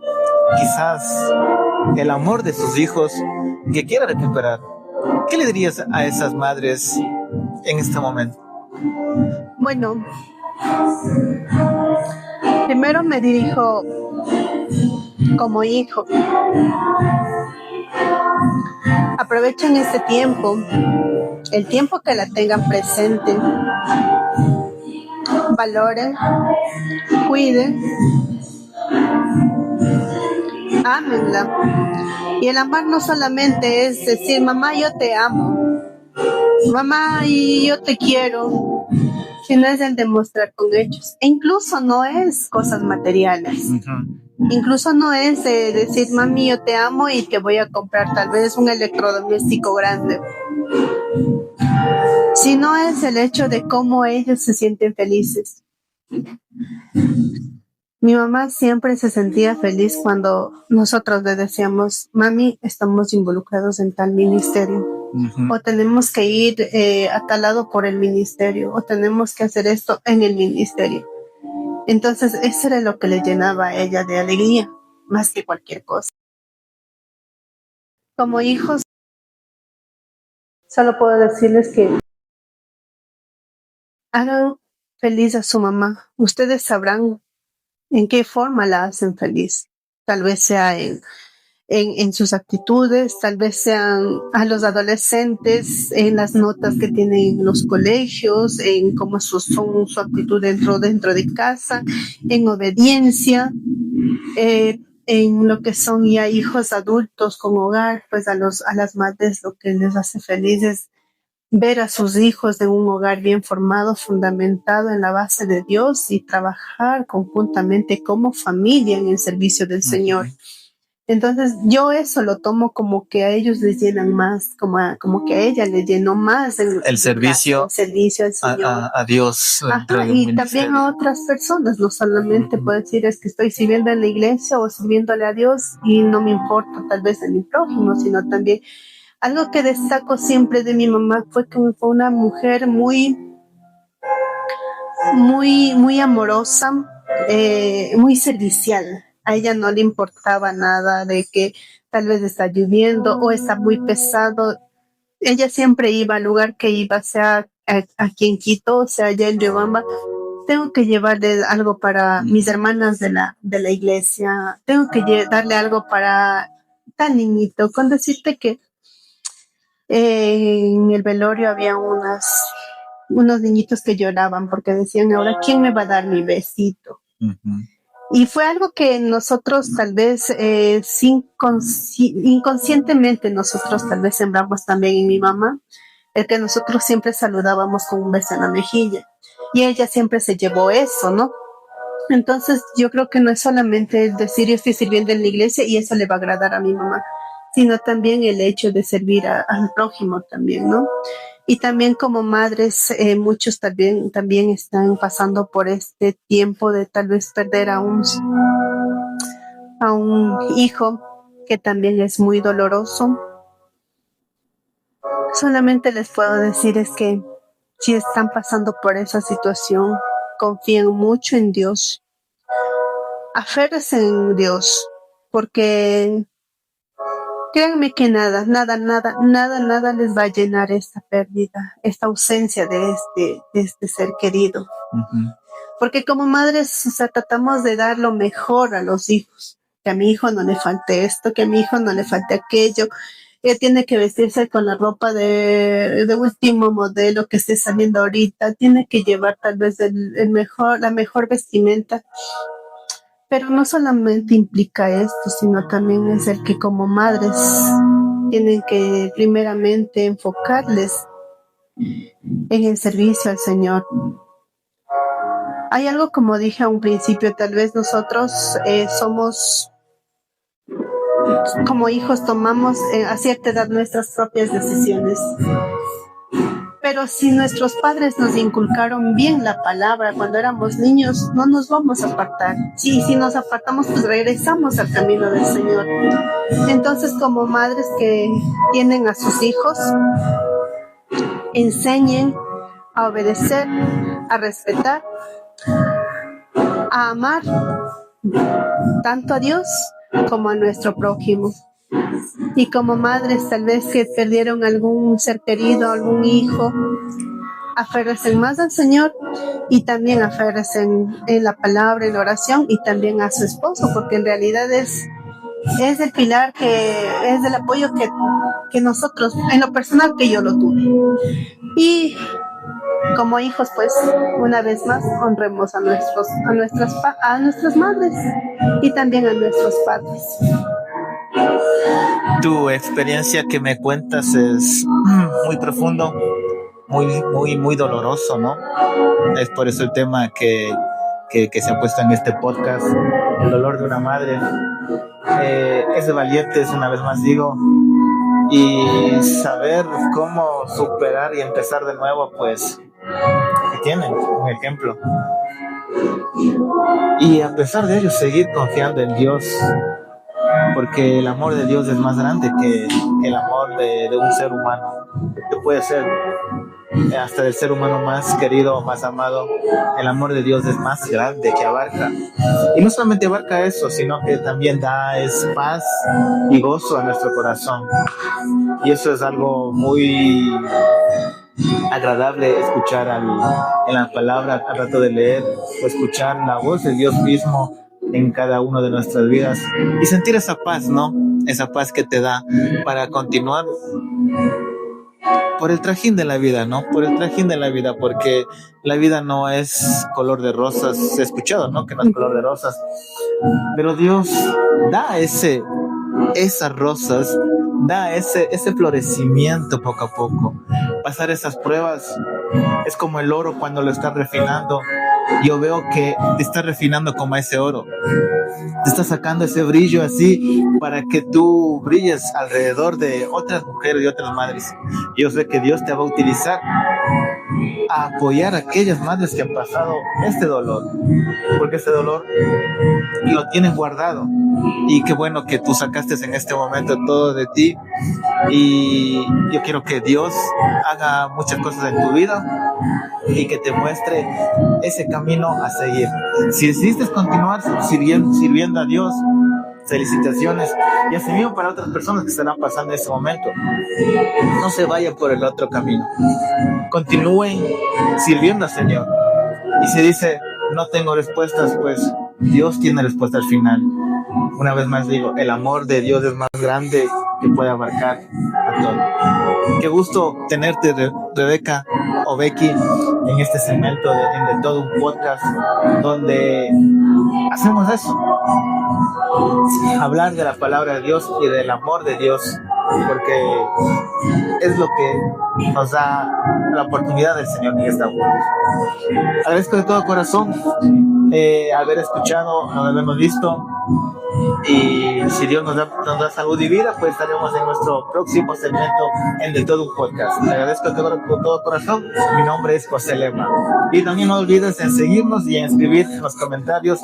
quizás el amor de sus hijos, que quiera recuperar. ¿Qué le dirías a esas madres en este momento? Bueno, primero me dirijo como hijo. Aprovechen este tiempo, el tiempo que la tengan presente. Valoren, cuiden, ámenla. Y el amar no solamente es decir, mamá, yo te amo, mamá, y yo te quiero, sino es el demostrar con hechos. E incluso no es cosas materiales. Incluso no es decir, mami, yo te amo y te voy a comprar tal vez un electrodoméstico grande, sino es el hecho de cómo ellos se sienten felices. Mi mamá siempre se sentía feliz cuando nosotros le decíamos, mami, estamos involucrados en tal ministerio, o tenemos que ir a tal lado por el ministerio, o tenemos que hacer esto en el ministerio. Entonces eso era lo que le llenaba a ella de alegría, más que cualquier cosa. Como hijos, solo puedo decirles que hagan feliz a su mamá. Ustedes sabrán en qué forma la hacen feliz. Tal vez sea en sus actitudes, tal vez sean a los adolescentes, en las notas que tienen en los colegios, en cómo son su actitud dentro de casa, en obediencia, en lo que son ya hijos adultos con hogar, pues a las madres lo que les hace feliz es ver a sus hijos de un hogar bien formado, fundamentado en la base de Dios y trabajar conjuntamente como familia en el servicio del Señor. Entonces yo eso lo tomo como que a ellos les llenan más, como que a ella le llenó más el servicio al Señor. a Dios. Ajá, y también a otras personas, no solamente puedo decir es que estoy sirviendo en la iglesia o sirviéndole a Dios y no me importa tal vez en mi prójimo, sino también algo que destaco siempre de mi mamá fue que fue una mujer muy amorosa, muy servicial. A ella no le importaba nada de que tal vez está lloviendo o está muy pesado. Ella siempre iba al lugar que iba, sea aquí en Quito, sea allá en Riobamba. Tengo que llevarle algo para mis hermanas de la iglesia. Tengo que darle algo para tal niñito. Con decirte que en el velorio había unos niñitos que lloraban porque decían, ahora, ¿quién me va a dar mi besito? Uh-huh. Y fue algo que nosotros tal vez inconscientemente nosotros tal vez sembramos también en mi mamá, el que nosotros siempre saludábamos con un beso en la mejilla. Y ella siempre se llevó eso, ¿no? Entonces yo creo que no es solamente decir yo estoy sirviendo en la iglesia y eso le va a agradar a mi mamá, sino también el hecho de servir al prójimo también, ¿no? Y también como madres, muchos también están pasando por este tiempo de tal vez perder a un hijo, que también es muy doloroso. Solamente les puedo decir es que si están pasando por esa situación, confíen mucho en Dios, aférrense en Dios, porque créanme que nada les va a llenar esta pérdida, esta ausencia de este ser querido. Uh-huh. Porque como madres, o sea, tratamos de dar lo mejor a los hijos, que a mi hijo no le falte esto, que a mi hijo no le falte aquello. Él tiene que vestirse con la ropa de último modelo que esté saliendo ahorita, tiene que llevar tal vez la mejor vestimenta. Pero no solamente implica esto, sino también es el que como madres tienen que primeramente enfocarles en el servicio al Señor. Hay algo, como dije a un principio, tal vez nosotros somos, como hijos, tomamos a cierta edad nuestras propias decisiones. Pero si nuestros padres nos inculcaron bien la palabra cuando éramos niños, no nos vamos a apartar. Sí, si nos apartamos, pues regresamos al camino del Señor. Entonces, como madres que tienen a sus hijos, enseñen a obedecer, a respetar, a amar tanto a Dios como a nuestro prójimo. Y como madres tal vez que perdieron algún ser querido, algún hijo, aférrense más al Señor y también aférrense en la palabra, en la oración y también a su esposo, porque en realidad es el pilar, que es el apoyo que nosotros, en lo personal, que yo lo tuve. Y como hijos, pues, una vez más, honremos a nuestras madres y también a nuestros padres. Tu experiencia que me cuentas es muy profundo, muy doloroso, ¿no? Es por eso el tema que se ha puesto en este podcast, el dolor de una madre. Es de valientes, una vez más digo, y saber cómo superar y empezar de nuevo, pues, tienen un ejemplo. Y a pesar de ello, seguir confiando en Dios, porque el amor de Dios es más grande que el amor de un ser humano, que puede ser hasta del ser humano más querido, más amado, el amor de Dios es más grande, que abarca. Y no solamente abarca eso, sino que también da es paz y gozo a nuestro corazón. Y eso es algo muy agradable escuchar en la palabra al rato de leer, o escuchar la voz de Dios mismo en cada una de nuestras vidas y sentir esa paz, ¿no? Esa paz que te da para continuar por el trajín de la vida, ¿no? Por el trajín de la vida, porque la vida no es color de rosas. He escuchado, ¿no? Que no es color de rosas, pero Dios da esas rosas, da ese florecimiento poco a poco. Pasar esas pruebas es como el oro cuando lo estás refinando. Yo veo que te está refinando como ese oro. Te está sacando ese brillo así para que tú brilles alrededor de otras mujeres y otras madres. Yo sé que Dios te va a utilizar a apoyar a aquellas madres que han pasado este dolor, porque este dolor lo tienen guardado. Y qué bueno que tú sacaste en este momento todo de ti. Y yo quiero que Dios haga muchas cosas en tu vida y que te muestre ese camino a seguir. Si decidiste continuar sirviendo a Dios, felicitaciones. Y así mismo para otras personas que estarán pasando en este momento, no se vayan por el otro camino. Continúen sirviendo al Señor. Y si dice, no tengo respuestas, pues Dios tiene respuesta al final. Una vez más digo, el amor de Dios es más grande que puede abarcar a todo. Qué gusto tenerte, Rebeca o Becky, en este segmento de todo un podcast donde hacemos eso, hablar de la palabra de Dios y del amor de Dios, porque es lo que nos da la oportunidad del Señor en esta hora. Agradezco de todo corazón haber escuchado, habernos visto. Y si Dios nos da salud y vida, pues estaremos en nuestro próximo segmento en De Todo un Podcast. Le agradezco con todo corazón. Mi nombre es José Lema. Y también no olvides en seguirnos y en escribir en los comentarios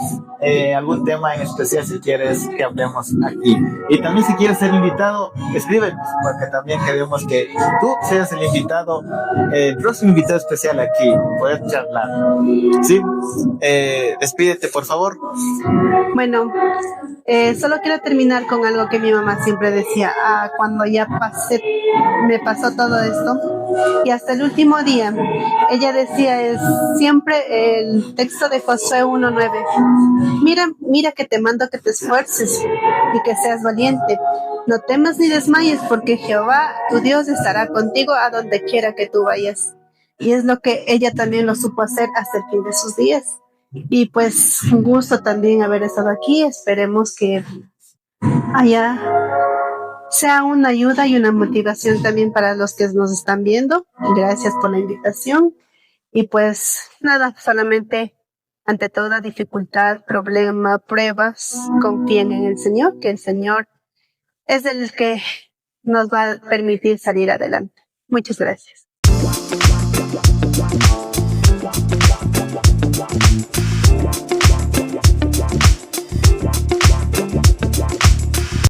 algún tema en especial si quieres que hablemos aquí. Y también si quieres ser invitado, escríbenos, porque también queremos que tú seas el invitado, el próximo invitado especial aquí, poder charlar. ¿Sí? Despídete, por favor. Bueno, solo quiero terminar con algo que mi mamá siempre decía, cuando ya me pasó todo esto, y hasta el último día, ella decía, es siempre el texto de Josué 1:9, mira que te mando que te esfuerces y que seas valiente, no temas ni desmayes, porque Jehová, tu Dios, estará contigo a donde quiera que tú vayas. Y es lo que ella también lo supo hacer hasta el fin de sus días. Y pues un gusto también haber estado aquí. Esperemos que sea una ayuda y una motivación también para los que nos están viendo. Gracias por la invitación. Y pues nada, solamente ante toda dificultad, problema, pruebas, confíen en el Señor, que el Señor es el que nos va a permitir salir adelante. Muchas gracias.